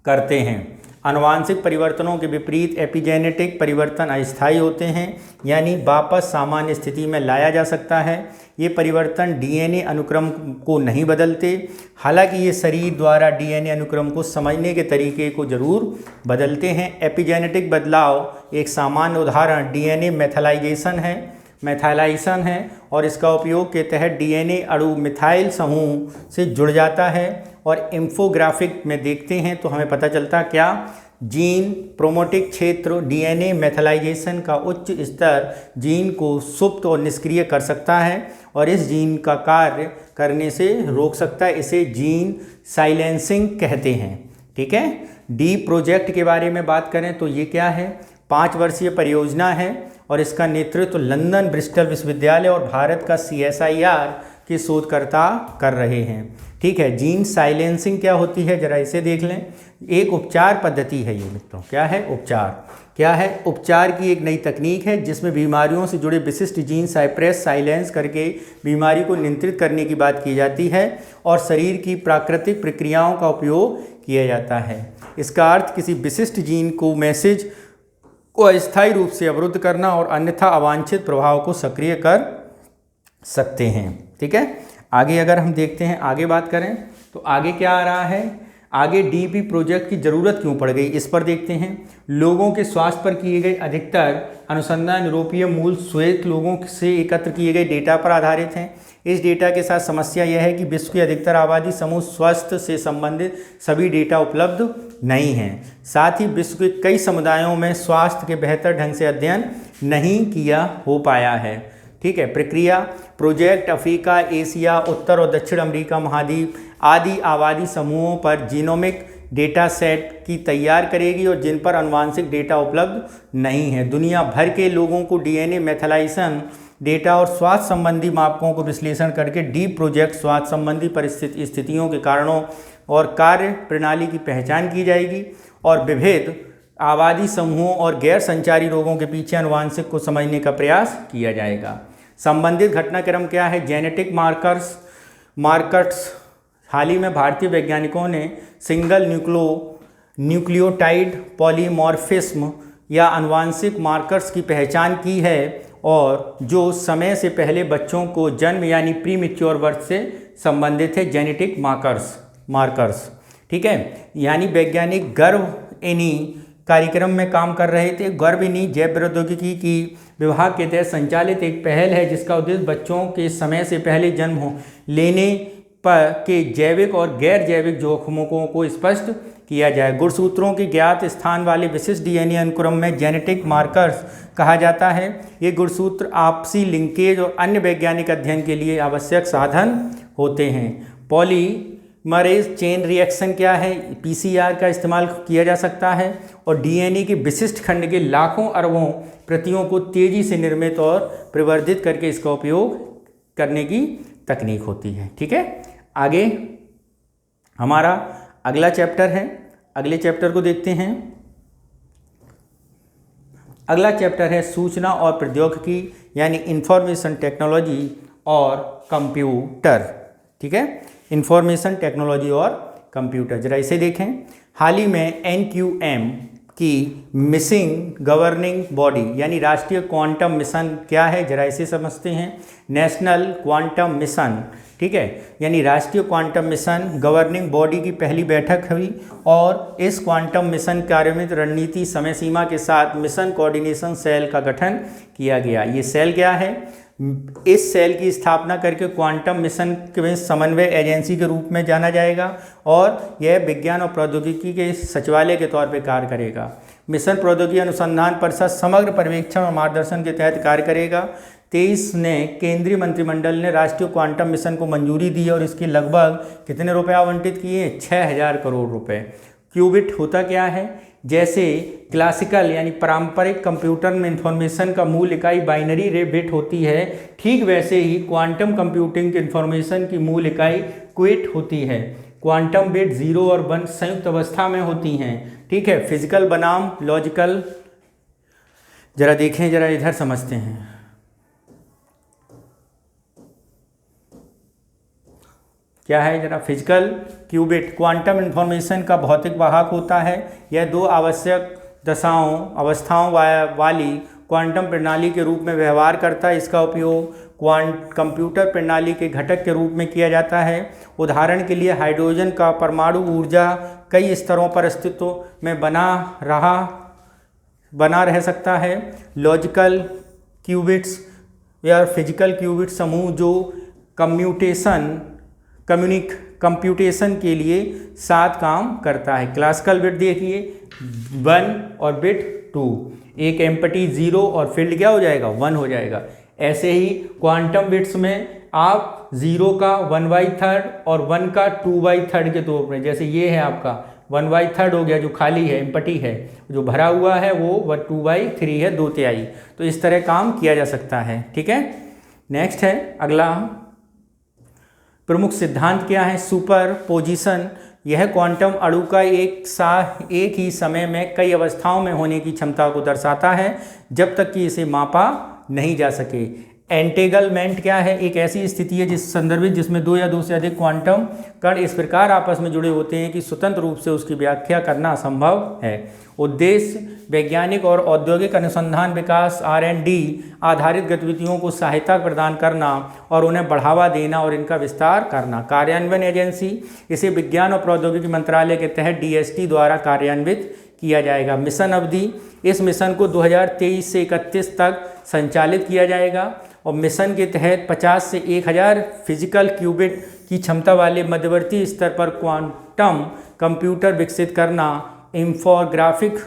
करते हैं। आनुवांशिक परिवर्तनों के विपरीत एपिजेनेटिक परिवर्तन अस्थायी होते हैं यानी वापस सामान्य स्थिति में लाया जा सकता है। ये परिवर्तन DNA अनुक्रम को नहीं बदलते, हालांकि ये शरीर द्वारा DNA अनुक्रम को समझने के तरीके को जरूर बदलते हैं। एपिजेनेटिक बदलाव एक सामान्य उदाहरण DNA मैथाइलाइजेशन है और इसका उपयोग के तहत DNA अणु मिथाइल समूह से जुड़ जाता है। और इंफोग्राफिक में देखते हैं तो हमें पता चलता क्या? जीन प्रोमोटिक क्षेत्र DNA मैथाइलाइजेशन का उच्च स्तर जीन को सुप्त और निष्क्रिय कर सकता है और इस जीन का कार्य करने से रोक सकता है। इसे जीन साइलेंसिंग कहते हैं। ठीक है। डी प्रोजेक्ट के बारे में बात करें तो ये क्या है, 5 वर्षीय परियोजना है और इसका नेतृत्व लंदन ब्रिस्टल विश्वविद्यालय और भारत का CSIR के शोधकर्ता कर रहे हैं। ठीक है। जीन साइलेंसिंग क्या होती है, जरा इसे देख लें। एक उपचार पद्धति है ये मित्रों। क्या है उपचार, क्या है उपचार की एक नई तकनीक है जिसमें बीमारियों से जुड़े विशिष्ट जीन साइलेंस करके बीमारी को नियंत्रित करने की बात की जाती है और शरीर की प्राकृतिक प्रक्रियाओं का उपयोग किया जाता है। इसका अर्थ किसी विशिष्ट जीन को मैसेज को अस्थायी रूप से अवरुद्ध करना और अन्यथा अवांछित प्रभाव को सक्रिय कर सकते हैं। ठीक है। आगे अगर हम देखते हैं, आगे बात करें तो आगे क्या आ रहा है, आगे डीपी प्रोजेक्ट की ज़रूरत क्यों पड़ गई, इस पर देखते हैं। लोगों के स्वास्थ्य पर किए गए अधिकतर अनुसंधान यूरोपीय मूल श्वेत लोगों से एकत्र किए गए डेटा पर आधारित हैं। इस डेटा के साथ समस्या यह है कि विश्व की अधिकतर आबादी समूह स्वास्थ्य से संबंधित सभी डेटा उपलब्ध नहीं हैं। साथ ही विश्व के कई समुदायों में स्वास्थ्य के बेहतर ढंग से अध्ययन नहीं किया हो पाया है। ठीक है। प्रक्रिया प्रोजेक्ट अफ्रीका, एशिया, उत्तर और दक्षिण अमेरिका महाद्वीप आदि आबादी समूहों पर जीनोमिक डेटा सेट की तैयार करेगी और जिन पर आनुवंशिक डेटा उपलब्ध नहीं है। दुनिया भर के लोगों को DNA मेथिलाइजेशन डेटा और स्वास्थ्य संबंधी मापकों को विश्लेषण करके डीप प्रोजेक्ट स्वास्थ्य संबंधी स्थितियों के कारणों और कार्य प्रणाली की पहचान की जाएगी और विविध आबादी समूहों और गैर संचारी रोगों के पीछे आनुवंशिक को समझने का प्रयास किया जाएगा। संबंधित घटनाक्रम क्या है, जेनेटिक मार्कर्स। हाल ही में भारतीय वैज्ञानिकों ने सिंगल न्यूक्लियोटाइड पॉलीमॉर्फिज्म या आनुवंशिक मार्कर्स की पहचान की है और जो समय से पहले बच्चों को जन्म यानी प्री मैच्योर बर्थ से संबंधित है, जेनेटिक मार्कर्स। ठीक है। यानी वैज्ञानिक गर्भइनी कार्यक्रम में काम कर रहे थे। गर्भइनी जैव प्रौद्योगिकी की विभाग के तहत संचालित एक पहल है जिसका उद्देश्य बच्चों के समय से पहले जन्म लेने पर के जैविक और गैर जैविक जोखिमों को स्पष्ट किया जाए। गुणसूत्रों के ज्ञात स्थान वाले विशिष्ट DNA अनुक्रम में जेनेटिक मार्कर्स कहा जाता है। ये गुणसूत्र आपसी लिंकेज और अन्य वैज्ञानिक अध्ययन के लिए आवश्यक साधन होते हैं। पॉलीमरेज चेन रिएक्शन क्या है, PCR का इस्तेमाल किया जा सकता है और DNA के विशिष्ट खंड के लाखों अरबों प्रतियों को तेजी से निर्मित और प्रवर्धित करके इसका उपयोग करने की तकनीक होती है। ठीक है। आगे हमारा अगला चैप्टर है, अगले चैप्टर को देखते हैं। अगला चैप्टर है सूचना और प्रौद्योगिकी यानी इंफॉर्मेशन टेक्नोलॉजी और कंप्यूटर। ठीक है। इंफॉर्मेशन टेक्नोलॉजी और कंप्यूटर, जरा इसे देखें। हाल ही में NQM की मिसिंग गवर्निंग बॉडी यानी राष्ट्रीय क्वांटम मिशन क्या है, जरा इसे समझते हैं। नेशनल क्वांटम मिशन, ठीक है, यानी राष्ट्रीय क्वांटम मिशन गवर्निंग बॉडी की पहली बैठक हुई और इस क्वांटम मिशन कार्यान्वित रणनीति समय सीमा के साथ मिशन कोऑर्डिनेशन सेल का गठन किया गया। ये सेल क्या है, इस सेल की स्थापना करके क्वांटम मिशन के समन्वय एजेंसी के रूप में जाना जाएगा और यह विज्ञान और प्रौद्योगिकी के सचिवालय के तौर पर कार्य करेगा। मिशन प्रौद्योगिकी अनुसंधान परिषद समग्र पर्यवेक्षण और मार्गदर्शन के तहत कार्य करेगा। 23 ने केंद्रीय मंत्रिमंडल ने राष्ट्रीय क्वांटम मिशन को मंजूरी दी और इसके लगभग कितने रुपए आवंटित किए, 6000 करोड़ रुपए। क्यूबिट होता क्या है, जैसे क्लासिकल यानी पारंपरिक कंप्यूटर में इंफॉर्मेशन का मूल इकाई बाइनरी रे बिट होती है, ठीक वैसे ही क्वांटम कंप्यूटिंग के इंफॉर्मेशन की मूल इकाई क्विट होती है। क्वांटम बिट 0 और 1 संयुक्त अवस्था में होती हैं। ठीक है। फिजिकल बनाम लॉजिकल, जरा देखें, जरा इधर समझते हैं। क्या है, जरा फिजिकल क्यूबिट क्वांटम इंफॉर्मेशन का भौतिक वाहक होता है। यह 2 आवश्यक अवस्थाओं वाली क्वांटम प्रणाली के रूप में व्यवहार करता है। इसका उपयोग कंप्यूटर प्रणाली के घटक के रूप में किया जाता है। उदाहरण के लिए हाइड्रोजन का परमाणु ऊर्जा कई स्तरों पर अस्तित्व में बना रह सकता है। लॉजिकल क्यूबिट्स या फिजिकल क्यूबिट समूह जो कंप्यूटेशन के लिए साथ काम करता है। क्लासिकल बिट देखिए 1 और बिट 2, एक एम्पटी 0 और फील्ड क्या हो जाएगा, 1 हो जाएगा। ऐसे ही क्वांटम बिट्स में आप 0 का 1/3 और 1 का 2/3 के तौर पर। जैसे ये है आपका 1/3 हो गया जो खाली है, एम्प्टी है, जो भरा हुआ है वो 2/3 है, 2/3। तो इस तरह काम किया जा सकता है। ठीक है, नेक्स्ट है अगला प्रमुख सिद्धांत क्या है? सुपरपोजिशन। यह क्वांटम अणु का एक ही समय में कई अवस्थाओं में होने की क्षमता को दर्शाता है जब तक कि इसे मापा नहीं जा सके। एंटेगलमेंट क्या है? एक ऐसी स्थिति है जिसमें दो या दो से अधिक क्वांटम कण इस प्रकार आपस में जुड़े होते हैं कि स्वतंत्र रूप से उसकी व्याख्या करना असंभव है। उद्देश्य वैज्ञानिक और औद्योगिक अनुसंधान विकास R&D आधारित गतिविधियों को सहायता प्रदान करना और उन्हें बढ़ावा देना और इनका विस्तार करना। कार्यान्वयन एजेंसी, इसे विज्ञान और प्रौद्योगिकी मंत्रालय के तहत DST द्वारा कार्यान्वित किया जाएगा। मिशन अवधि, इस मिशन को 2023 से 31 तक संचालित किया जाएगा और मिशन के तहत 50 से 1000 फिजिकल क्यूबिट की क्षमता वाले मध्यवर्ती स्तर पर क्वांटम कंप्यूटर विकसित करना, इंफोग्राफिक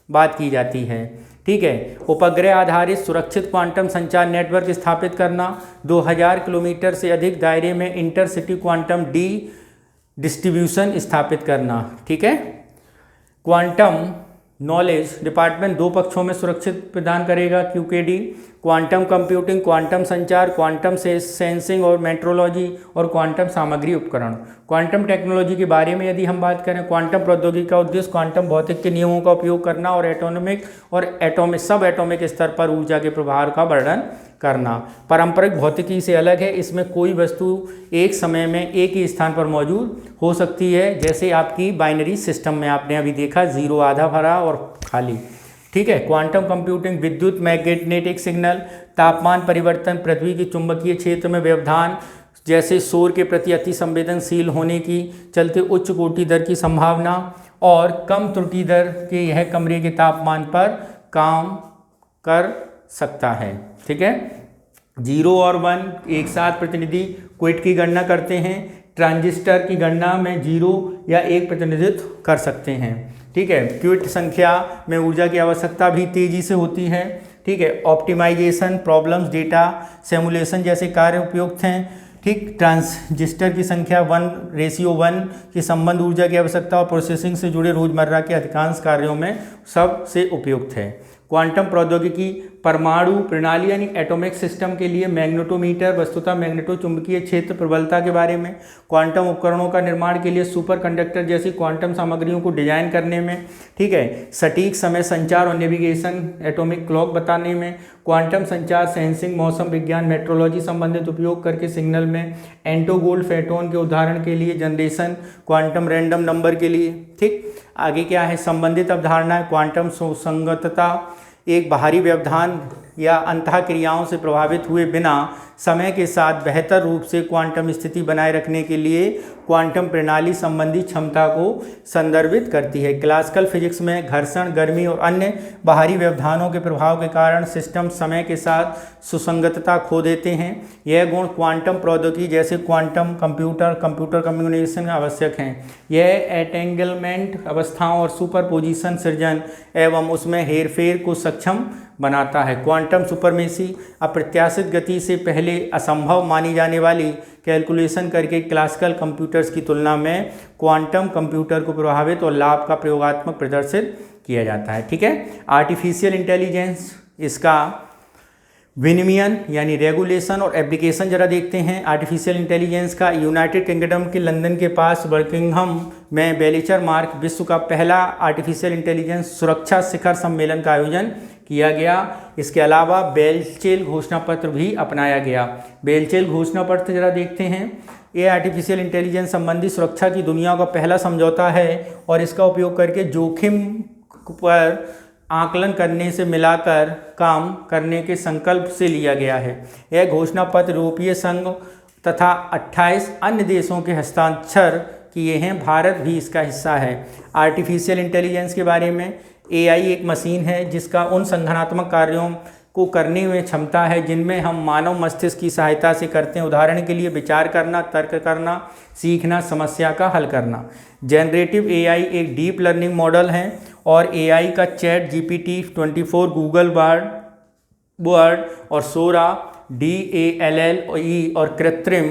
बात की जाती है। ठीक है, उपग्रह आधारित सुरक्षित क्वांटम संचार नेटवर्क स्थापित करना, 2000 किलोमीटर से अधिक दायरे में इंटरसिटी क्वांटम डिस्ट्रीब्यूशन स्थापित करना। ठीक है, क्वांटम नॉलेज डिपार्टमेंट 2 पक्षों में सुरक्षित प्रदान करेगा, QKD, क्वांटम कंप्यूटिंग, क्वांटम संचार, क्वांटम सेंसिंग और मेट्रोलॉजी और क्वांटम सामग्री उपकरण। क्वांटम टेक्नोलॉजी के बारे में यदि हम बात करें, क्वांटम प्रौद्योगिकी का उद्देश्य क्वांटम भौतिक के नियमों का उपयोग करना और सब एटॉमिक स्तर पर ऊर्जा के प्रभाव का वर्णन करना। पारंपरिक भौतिकी से अलग है, इसमें कोई वस्तु एक समय में एक ही स्थान पर मौजूद हो सकती है, जैसे आपकी बाइनरी सिस्टम में आपने अभी देखा 0 आधा भरा और खाली। ठीक है, क्वांटम कंप्यूटिंग विद्युत मैग्नेटिक सिग्नल, तापमान परिवर्तन, पृथ्वी की चुंबकीय क्षेत्र में व्यवधान जैसे शोर के प्रति अति संवेदनशील होने की चलते उच्च कोटि दर की संभावना और कम त्रुटि दर के यह कमरे के तापमान पर काम कर सकता है। ठीक है, 0 और 1 एक साथ प्रतिनिधि क्विट की गणना करते हैं। ट्रांजिस्टर की गणना में 0 या 1 प्रतिनिधित्व कर सकते हैं। ठीक है, क्विट संख्या में ऊर्जा की आवश्यकता भी तेजी से होती है। ठीक है, ऑप्टिमाइजेशन, प्रॉब्लम्स, डेटा सिमुलेशन जैसे कार्य उपयुक्त हैं। ठीक, ट्रांजिस्टर की संख्या 1:1 की संबंध ऊर्जा की आवश्यकता और प्रोसेसिंग से जुड़े रोजमर्रा के अधिकांश कार्यों में सबसे उपयुक्त है। क्वांटम प्रौद्योगिकी परमाणु प्रणाली यानी एटॉमिक सिस्टम के लिए मैग्नेटोमीटर, वस्तुतः मैग्नेटो चुंबकीय क्षेत्र प्रबलता के बारे में, क्वांटम उपकरणों का निर्माण के लिए सुपर कंडक्टर जैसी क्वांटम सामग्रियों को डिजाइन करने में, ठीक है, सटीक समय संचार और नेविगेशन, एटॉमिक क्लॉक बताने में, क्वांटम संचार, सेंसिंग, मौसम विज्ञान, मेट्रोलॉजी संबंधित उपयोग करके सिग्नल में, एंटोगोल्ड फेटोन के उदाहरण के लिए, जनरेशन, क्वांटम रैंडम नंबर के लिए। ठीक, आगे क्या है, संबंधित अवधारणा है क्वांटम सुसंगतता, एक बाहरी व्यवधान या अंतःक्रियाओं से प्रभावित हुए बिना समय के साथ बेहतर रूप से क्वांटम स्थिति बनाए रखने के लिए क्वांटम प्रणाली संबंधी क्षमता को संदर्भित करती है। क्लासिकल फिजिक्स में घर्षण, गर्मी और अन्य बाहरी व्यवधानों के प्रभाव के कारण सिस्टम समय के साथ सुसंगतता खो देते हैं। यह गुण क्वांटम प्रौद्योगिकी जैसे क्वांटम कंप्यूटर कम्युनिकेशन में आवश्यक हैं। यह एंटेंगलमेंट अवस्थाओं और सुपरपोजिशन सृजन एवं उसमें हेरफेर को सक्षम बनाता है। क्वांटम सुपरमेसी, अप्रत्याशित गति से पहले असंभव मानी जाने वाली कैलकुलेशन करके क्लासिकल कंप्यूटर्स की तुलना में क्वांटम कंप्यूटर को प्रभावित और लाभ का प्रयोगात्मक प्रदर्शित किया जाता है। ठीक है, आर्टिफिशियल इंटेलिजेंस, इसका विनियमन यानी रेगुलेशन और एप्लीकेशन जरा देखते हैं। आर्टिफिशियल इंटेलिजेंस का यूनाइटेड किंगडम के लंदन के पास बर्किंघम में बेलिचर मार्क विश्व का पहला आर्टिफिशियल इंटेलिजेंस सुरक्षा शिखर सम्मेलन का आयोजन किया गया। इसके अलावा बेलचेल घोषणा पत्र भी अपनाया गया। बेलचेल घोषणा पत्र जरा देखते हैं। ये आर्टिफिशियल इंटेलिजेंस संबंधी सुरक्षा की दुनिया का पहला समझौता है और इसका उपयोग करके जोखिम पर आकलन करने से मिलाकर काम करने के संकल्प से लिया गया है। यह घोषणा पत्र यूरोपीय संघ तथा 28 अन्य देशों के हस्ताक्षर किए हैं। भारत भी इसका हिस्सा है। आर्टिफिशियल इंटेलिजेंस के बारे में, AI एक मशीन है जिसका उन संगठनात्मक कार्यों को करने में क्षमता है जिनमें हम मानव मस्तिष्क की सहायता से करते हैं। उदाहरण के लिए विचार करना, तर्क करना, सीखना, समस्या का हल करना। जनरेटिव AI एक डीप लर्निंग मॉडल है और AI का चैट GPT 24, गूगल वर्ड और सोरा DALLE और कृत्रिम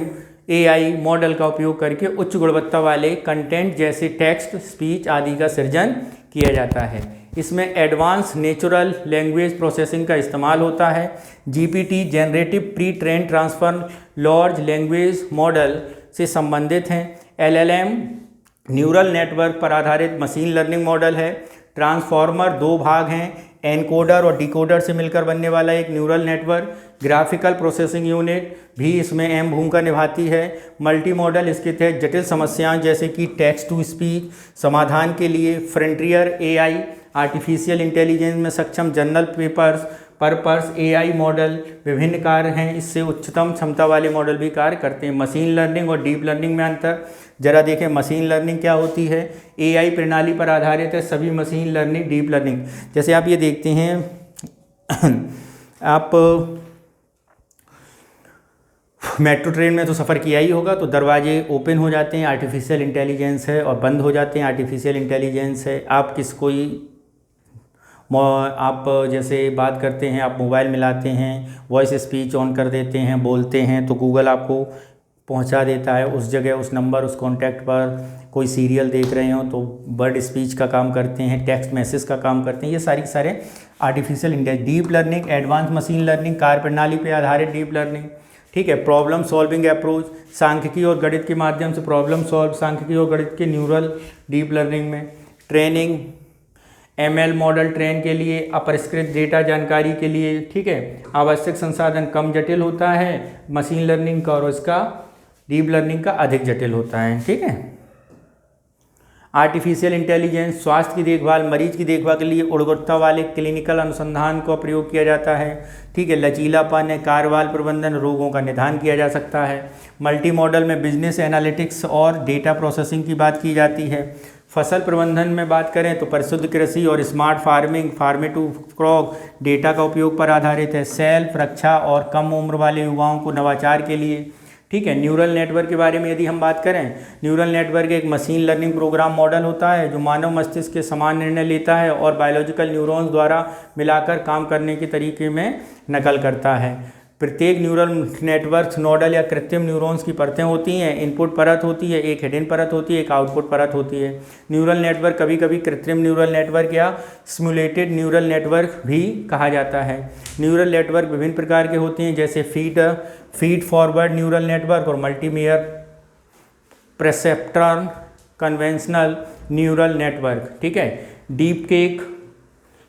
AI मॉडल का उपयोग करके उच्च गुणवत्ता वाले कंटेंट जैसे टेक्स्ट, स्पीच आदि का सृजन किया जाता है। इसमें एडवांस नेचुरल लैंग्वेज प्रोसेसिंग का इस्तेमाल होता है। GPT generative pre train transfer large language model से संबंधित हैं। LLM न्यूरल नेटवर्क पर आधारित मशीन लर्निंग मॉडल है। ट्रांसफॉर्मर दो भाग हैं, एनकोडर और डिकोडर से मिलकर बनने वाला एक neural network. Graphical processing unit भी इसमें अहम भूमिका निभाती है। मल्टी मॉडल इसके तहत जटिल समस्याएं जैसे कि टेक्स्ट टू स्पीच समाधान के लिए फ्रंटियर AI आर्टिफिशियल इंटेलिजेंस में सक्षम जनरल पर्पस AI मॉडल विभिन्न कार्य हैं। इससे उच्चतम क्षमता वाले मॉडल भी कार्य करते हैं। मशीन लर्निंग और डीप लर्निंग में अंतर जरा देखें। मशीन लर्निंग क्या होती है? AI प्रणाली पर आधारित है सभी मशीन लर्निंग डीप लर्निंग। जैसे आप ये देखते हैं आप मेट्रो ट्रेन में तो सफ़र किया ही होगा, तो दरवाजे ओपन हो जाते हैं, आर्टिफिशियल इंटेलिजेंस है, और बंद हो जाते हैं, आर्टिफिशियल इंटेलिजेंस है। आप आप जैसे बात करते हैं, आप मोबाइल मिलाते हैं, वॉइस स्पीच ऑन कर देते हैं, बोलते हैं तो गूगल आपको पहुंचा देता है उस जगह, उस नंबर, उस कॉन्टैक्ट पर। कोई सीरियल देख रहे हो तो वर्ड स्पीच का काम करते हैं, टेक्स्ट मैसेज का काम करते हैं। ये सारे artificial intelligence. Deep learning advance machine learning, कार्य प्रणाली पर आधारित डीप लर्निंग। ठीक है। प्रॉब्लम सॉल्विंग अप्रोच, सांख्यिकी और गणित के माध्यम से प्रॉब्लम सॉल्व, सांख्यिकी और गणित के न्यूरल डीप लर्निंग में। ट्रेनिंग ML मॉडल ट्रेन के लिए, अपरिष्कृत डेटा जानकारी के लिए। ठीक है। आवश्यक संसाधन कम जटिल होता है मशीन लर्निंग का, और उसका डीप लर्निंग का अधिक जटिल होता है। ठीक है। आर्टिफिशियल इंटेलिजेंस स्वास्थ्य की देखभाल, मरीज की देखभाल के लिए गुणवत्ता वाले क्लिनिकल अनुसंधान का प्रयोग किया जाता है। ठीक है। लचीलापन है, कार्यवाल प्रबंधन, रोगों का निदान किया जा सकता है। मल्टी मॉडल में बिजनेस एनालिटिक्स और डेटा प्रोसेसिंग की बात की जाती है। फसल प्रबंधन में बात करें तो परिशुद्ध कृषि और smart farming, farm to crop data का उपयोग पर आधारित है। सेल्फ रक्षा और कम उम्र वाले युवाओं को नवाचार के लिए। ठीक है। न्यूरल नेटवर्क के बारे में यदि हम बात करें, न्यूरल नेटवर्क एक मशीन लर्निंग प्रोग्राम मॉडल होता है जो मानव मस्तिष्क के समान निर्णय लेता है और बायोलॉजिकल न्यूरॉन्स द्वारा मिलाकर काम करने के तरीके में नकल करता है। प्रत्येक न्यूरल नेटवर्क नोडल या कृत्रिम न्यूरॉन्स की परतें होती हैं। इनपुट परत होती है, एक हिडन परत होती है, एक आउटपुट परत होती है। न्यूरल नेटवर्क कभी कभी कृत्रिम न्यूरल नेटवर्क या सिमुलेटेड न्यूरल नेटवर्क भी कहा जाता है। न्यूरल नेटवर्क विभिन्न प्रकार के होते हैं जैसे फीड फॉरवर्ड न्यूरल नेटवर्क और मल्टीमेयर प्रेसेप्ट्रॉन कन्वेंशनल न्यूरल नेटवर्क। ठीक है। डीप केक,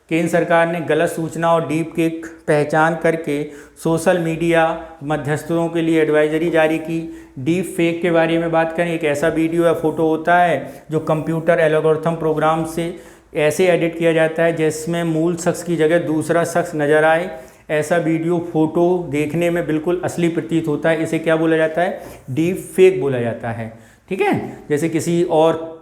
केंद्र सरकार ने गलत सूचना और डीप केक पहचान करके सोशल मीडिया मध्यस्थों के लिए एडवाइजरी जारी की। डीप फेक के बारे में बात करें, एक ऐसा वीडियो या फोटो होता है जो कंप्यूटर एल्गोरिथम प्रोग्राम से ऐसे एडिट किया जाता है जिसमें मूल शख्स की जगह दूसरा शख्स नज़र आए। ऐसा वीडियो फोटो देखने में बिल्कुल असली प्रतीत होता है। इसे क्या बोला जाता है? डीप फेक बोला जाता है। ठीक है। जैसे किसी और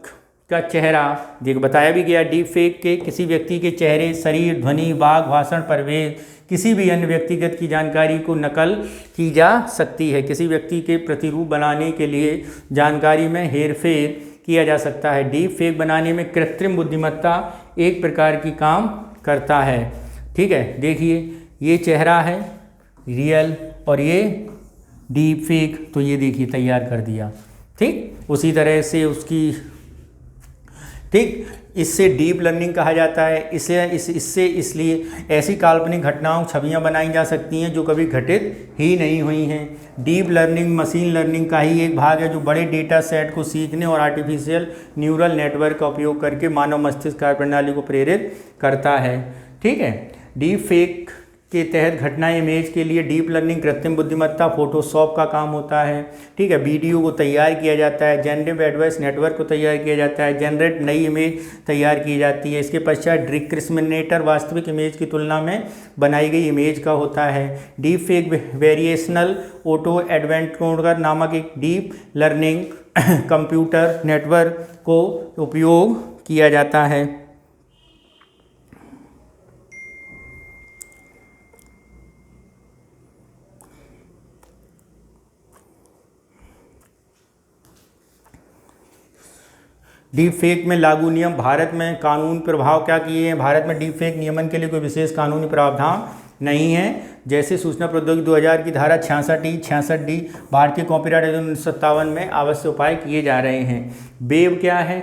का चेहरा बताया भी गया, डीप फेक के किसी व्यक्ति के चेहरे, शरीर, ध्वनि, वाक, भाषण, प्रवेश, किसी भी अन्य व्यक्तिगत की जानकारी को नकल की जा सकती है। किसी व्यक्ति के प्रतिरूप बनाने के लिए जानकारी में हेरफेर किया जा सकता है। डीप फेक बनाने में कृत्रिम बुद्धिमत्ता एक प्रकार की काम करता है। ठीक है। देखिए ये चेहरा है रियल और ये डीप फेक, तो ये देखिए तैयार कर दिया। ठीक। उसी तरह से उसकी ठीक इससे डीप लर्निंग कहा जाता है। इससे इसलिए ऐसी काल्पनिक घटनाओं छवियां बनाई जा सकती हैं जो कभी घटित ही नहीं हुई हैं। डीप लर्निंग मशीन लर्निंग का ही एक भाग है जो बड़े डेटा सेट को सीखने और आर्टिफिशियल न्यूरल नेटवर्क का उपयोग करके मानव मस्तिष्क कार्यप्रणाली को प्रेरित करता है। ठीक है। डीप फेक के तहत घटना इमेज के लिए डीप लर्निंग कृत्रिम बुद्धिमत्ता फोटोशॉप का काम होता है। ठीक है। वीडियो को तैयार किया जाता है, जनरेटिव एडवाइस नेटवर्क को तैयार किया जाता है, जनरेट नई इमेज तैयार की जाती है। इसके पश्चात डिस्क्रिमिनेटर वास्तविक इमेज की तुलना में बनाई गई इमेज का होता है। डीप फेक वेरिएशनल ऑटो एडवेंटोर नामक एक डीप लर्निंग कंप्यूटर नेटवर्क को उपयोग किया जाता है। डीप फेक में लागू नियम, भारत में कानून प्रभाव क्या किए हैं? भारत में डीप फेक नियमन के लिए कोई विशेष कानूनी प्रावधान नहीं है। जैसे सूचना प्रौद्योगिकी 2000 की धारा 66E 66D भारतीय कॉपीराइट अधिनियम 1957 में आवश्यक उपाय किए जा रहे हैं। वेव क्या है?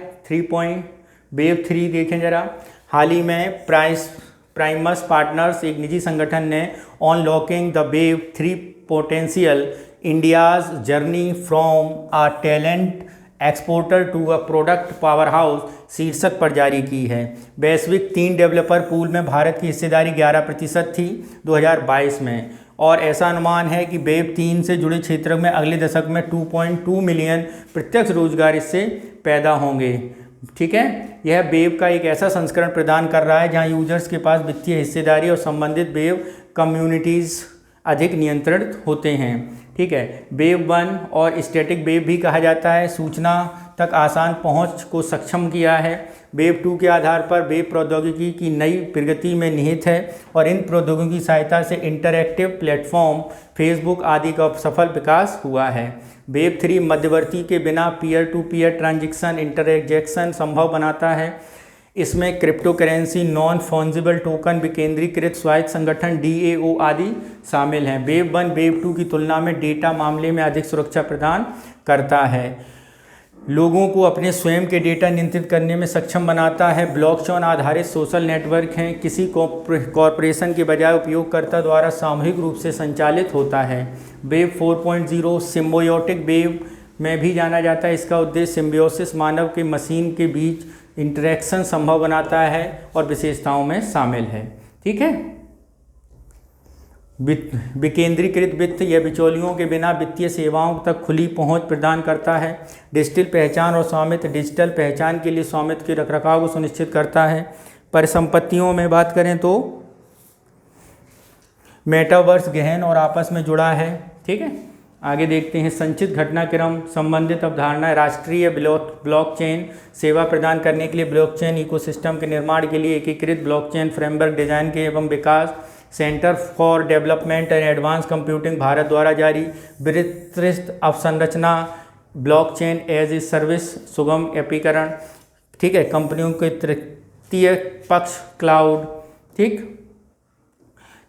वेव 3 देखें जरा। हाल ही में प्राइमस पार्टनर्स एक निजी संगठन ने unlocking the wave 3 potential India's journey from a talent exporter to a product powerhouse शीर्षक पर जारी की है। वैश्विक 3 डेवलपर पूल में भारत की हिस्सेदारी 11% थी 2022 में, और ऐसा अनुमान है कि वेब 3 से जुड़े क्षेत्र में अगले दशक में 2.2 मिलियन प्रत्यक्ष रोजगार इससे पैदा होंगे। ठीक है, यह वेब का एक ऐसा संस्करण प्रदान कर रहा है जहां यूजर्स के पास वित्तीय हिस्सेदारी और संबंधित वेब कम्युनिटीज़ अधिक नियंत्रित होते हैं। ठीक है, वेब 1 और स्टैटिक वेब भी कहा जाता है, सूचना तक आसान पहुंच को सक्षम किया है। वेब 2 के आधार पर वेब प्रौद्योगिकी की नई प्रगति में निहित है और इन प्रौद्योगिकी की सहायता से इंटरैक्टिव प्लेटफॉर्म फेसबुक आदि का सफल विकास हुआ है। वेब 3 मध्यवर्ती के बिना peer to peer transaction interjection संभव बनाता है। इसमें cryptocurrency, non fungible token, विकेंद्रीकृत स्वायत्त संगठन DAO आदि शामिल हैं। वेब 1 वेब 2 की तुलना में डेटा मामले में अधिक सुरक्षा प्रदान करता है, लोगों को अपने स्वयं के डेटा नियंत्रित करने में सक्षम बनाता है। ब्लॉकचेन आधारित सोशल नेटवर्क हैं, किसी कॉरपोरेशन के बजाय उपयोगकर्ता द्वारा सामूहिक रूप से संचालित होता है। वेब 4.0 सिम्बायोटिक वेब में भी जाना जाता है। इसका उद्देश्य सिम्बियोसिस मानव के मशीन के बीच इंटरेक्शन संभव बनाता है और विशेषताओं में शामिल है। ठीक है, विकेंद्रीकृत वित्त यह बिचौलियों के बिना वित्तीय सेवाओं तक खुली पहुंच प्रदान करता है। डिजिटल पहचान और स्वामित्व डिजिटल पहचान के लिए स्वामित्व के रखरखाव को सुनिश्चित करता है। परिसंपत्तियों में बात करें तो मेटावर्स गहन और आपस में जुड़ा है। ठीक है, आगे देखते हैं। संचित घटनाक्रम संबंधित अवधारणाएं। राष्ट्रीय ब्लॉकचेन सेवा प्रदान करने के लिए ब्लॉकचेन इकोसिस्टम के निर्माण के लिए एकीकृत ब्लॉकचेन फ्रेमवर्क डिजाइन के एवं विकास centre for development and advance computing Bharat द्वारा जारी विस्तृत अवसंरचना ब्लॉकचेन एज ए सर्विस सुगम एकीकरण। ठीक है, कंपनियों के तृतीय पक्ष क्लाउड। ठीक,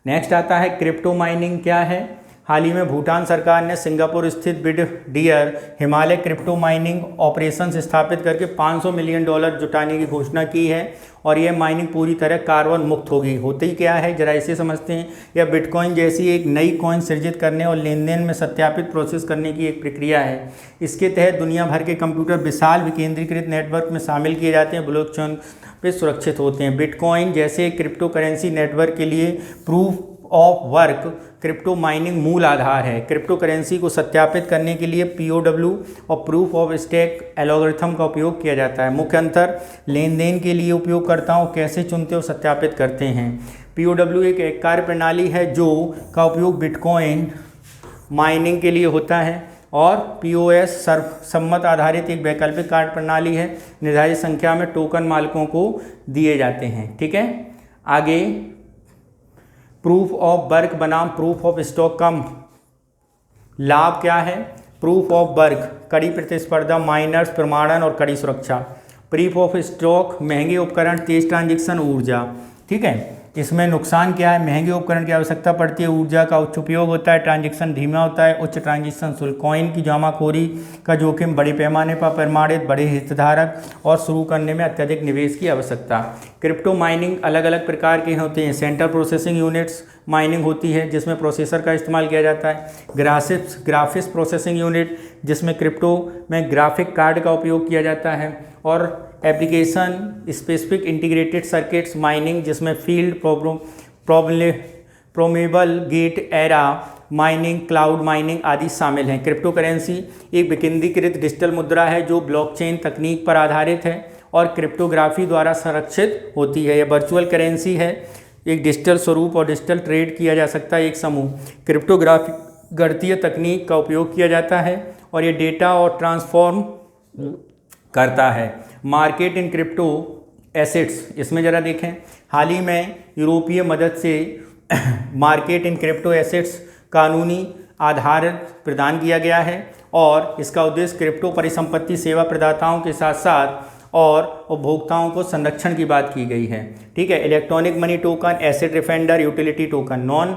नेक्स्ट आता है क्रिप्टो माइनिंग क्या है। हाल ही में भूटान सरकार ने सिंगापुर स्थित Bitdeer Himalaya crypto mining operations स्थापित करके $500 मिलियन जुटाने की घोषणा की है, और यह माइनिंग पूरी तरह कार्बन मुक्त होगी। होती क्या है जरा इसे समझते हैं। यह बिटकॉइन जैसी एक नई कॉइन सृजित करने और लेन देन में सत्यापित प्रोसेस करने की एक प्रक्रिया है। इसके तहत दुनिया भर के कंप्यूटर विशाल विकेंद्रीकृत नेटवर्क में शामिल किए जाते हैं, ब्लॉकचेन पे सुरक्षित होते हैं। बिटकॉइन जैसे क्रिप्टो करेंसी नेटवर्क के लिए proof of work crypto mining मूल आधार है। क्रिप्टो करेंसी को सत्यापित करने के लिए POW और प्रूफ ऑफ स्टेक एल्गोरिथम का उपयोग किया जाता है। मुख्य अंतर लेन देन के लिए उपयोगकर्ताओं कैसे चुनते और सत्यापित करते हैं। POW एक कार्य प्रणाली है जो का उपयोग बिटकॉइन माइनिंग के लिए होता है, और POS सर्वसम्मत आधारित एक वैकल्पिक कार्य प्रणाली है। निर्धारित संख्या में टोकन मालिकों को दिए जाते हैं। ठीक है, आगे प्रूफ ऑफ वर्क बनाम प्रूफ ऑफ स्टॉक का लाभ क्या है। प्रूफ ऑफ वर्क कड़ी प्रतिस्पर्धा, माइनर्स प्रमाणन और कड़ी सुरक्षा। प्रूफ ऑफ स्टॉक महंगे उपकरण, तेज ट्रांजैक्शन, ऊर्जा। ठीक है, इसमें नुकसान क्या है। महंगे उपकरण की आवश्यकता पड़ती है, ऊर्जा का उच्च उपयोग होता है, ट्रांजैक्शन धीमा होता है, उच्च ट्रांजैक्शन शुल्क। कॉइन की जमाखोरी का जोखिम, बड़े पैमाने पर प्रमाणित बड़े हितधारक और शुरू करने में अत्यधिक निवेश की आवश्यकता। क्रिप्टो माइनिंग अलग अलग प्रकार के होते हैं। सेंट्रल प्रोसेसिंग यूनिट्स माइनिंग होती है जिसमें प्रोसेसर का इस्तेमाल किया जाता है। ग्राफिक्स प्रोसेसिंग यूनिट जिसमें क्रिप्टो में ग्राफिक कार्ड का उपयोग किया जाता है। और application specific integrated circuits mining जिसमें field programmable gate array mining, cloud mining आदि शामिल हैं। क्रिप्टो करेंसी एक विकेंद्रीकृत डिजिटल मुद्रा है जो ब्लॉकचेन तकनीक पर आधारित है और क्रिप्टोग्राफी द्वारा संरक्षित होती है। यह वर्चुअल करेंसी है, एक डिजिटल स्वरूप और डिजिटल ट्रेड किया जा सकता है एक समूह। क्रिप्टोग्राफी गणितीय तकनीक का उपयोग किया जाता है और ये डेटा और ट्रांसफॉर्म करता है। मार्केट इन क्रिप्टो एसेट्स, इसमें ज़रा देखें। हाल ही में यूरोपीय मदद से मार्केट इन क्रिप्टो एसेट्स कानूनी आधार प्रदान किया गया है और इसका उद्देश्य क्रिप्टो परिसंपत्ति सेवा प्रदाताओं के साथ साथ और उपभोक्ताओं को संरक्षण की बात की गई है। ठीक है, electronic money token, asset defender, utility token. Non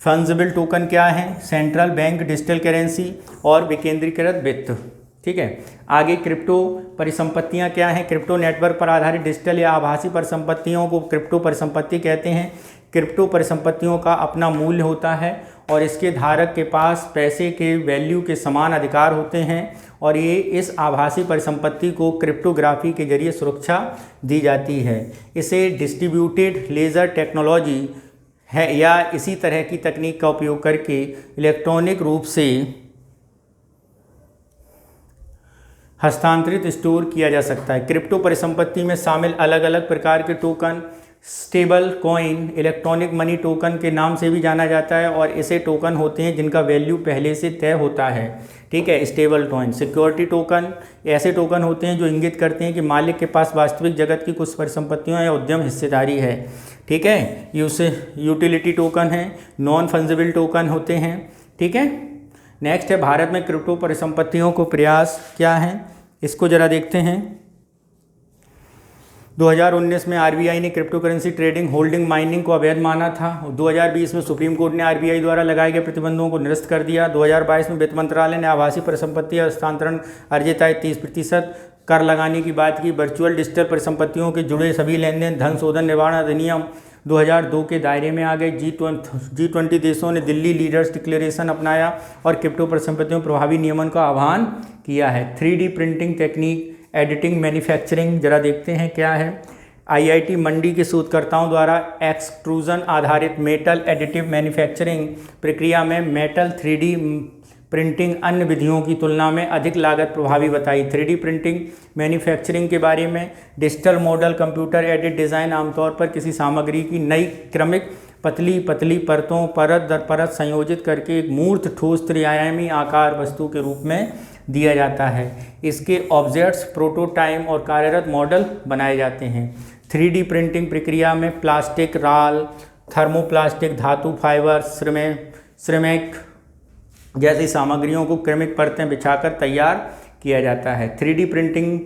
fungible token क्या है? सेंट्रल बैंक डिजिटल करेंसी और विकेंद्रीकृत वित्त। ठीक है, आगे क्रिप्टो परिसंपत्तियां क्या हैं? क्रिप्टो नेटवर्क पर आधारित डिजिटल या आभासी परिसंपत्तियों को क्रिप्टो परिसंपत्ति कहते हैं। क्रिप्टो परिसंपत्तियों का अपना मूल्य होता है और इसके धारक के पास पैसे के वैल्यू के समान अधिकार होते हैं और ये इस आभासी परिसंपत्ति को क्रिप्टोग्राफी के जरिए सुरक्षा दी जाती है। इसे डिस्ट्रीब्यूटेड लेजर टेक्नोलॉजी है या इसी तरह की तकनीक का उपयोग करके इलेक्ट्रॉनिक रूप से हस्तांतरित स्टोर किया जा सकता है। क्रिप्टो परिसंपत्ति में शामिल अलग अलग प्रकार के token stable coin electronic money token के नाम से भी जाना जाता है और ऐसे टोकन होते हैं जिनका वैल्यू पहले से तय होता है। ठीक है, स्टेबल कॉइन। सिक्योरिटी टोकन ऐसे टोकन होते हैं जो इंगित करते हैं कि मालिक के पास वास्तविक जगत की कुछ परिसंपत्तियों या उद्यम हिस्सेदारी है। ठीक है, यूटिलिटी टोकन है। नॉन फंजिबल टोकन होते हैं। ठीक है, नेक्स्ट है भारत में क्रिप्टो परिसंपत्तियों को प्रयास क्या है, इसको जरा देखते हैं। 2019 में आरबीआई ने crypto currency trading, holding, mining को अवैध माना था। 2020 में सुप्रीम कोर्ट ने आरबीआई द्वारा लगाए गए प्रतिबंधों को निरस्त कर दिया। 2022 में वित्त मंत्रालय ने आभासी परिसंपत्ति हस्तांतरण अर्जित आय 30% कर लगाने की बात की। वर्चुअल डिजिटल परिसंपत्तियों के जुड़े सभी लेन देन धन शोधन निवारण अधिनियम 2002 के दायरे में आ गए। G20 देशों ने दिल्ली लीडर्स डिक्लेरेशन अपनाया और क्रिप्टो परिसंपत्तियों प्रभावी नियमन का आह्वान किया है। 3D printing technique, editing, manufacturing जरा देखते हैं क्या है। आईआईटी मंडी के शोधकर्ताओं द्वारा एक्सट्रूजन आधारित मेटल एडिटिव मैन्युफैक्चरिंग प्रक्रिया में मेटल 3D प्रिंटिंग अन्य विधियों की तुलना में अधिक लागत प्रभावी बताई। 3D प्रिंटिंग मैन्युफैक्चरिंग के बारे में digital model computer aided design आमतौर पर किसी सामग्री की नई क्रमिक पतली पतली परतों परत दर परत संयोजित करके एक मूर्त ठोस त्रिआयामी आकार वस्तु के रूप में दिया जाता है। इसके ऑब्जेक्ट्स, प्रोटोटाइप और कार्यरत मॉडल बनाए जाते हैं। 3D प्रिंटिंग प्रक्रिया में प्लास्टिक, राल, थर्मोप्लास्टिक, धातु, फाइबर, सिरेमिक जैसी सामग्रियों को क्रमिक परतें बिछाकर तैयार किया जाता है। 3D प्रिंटिंग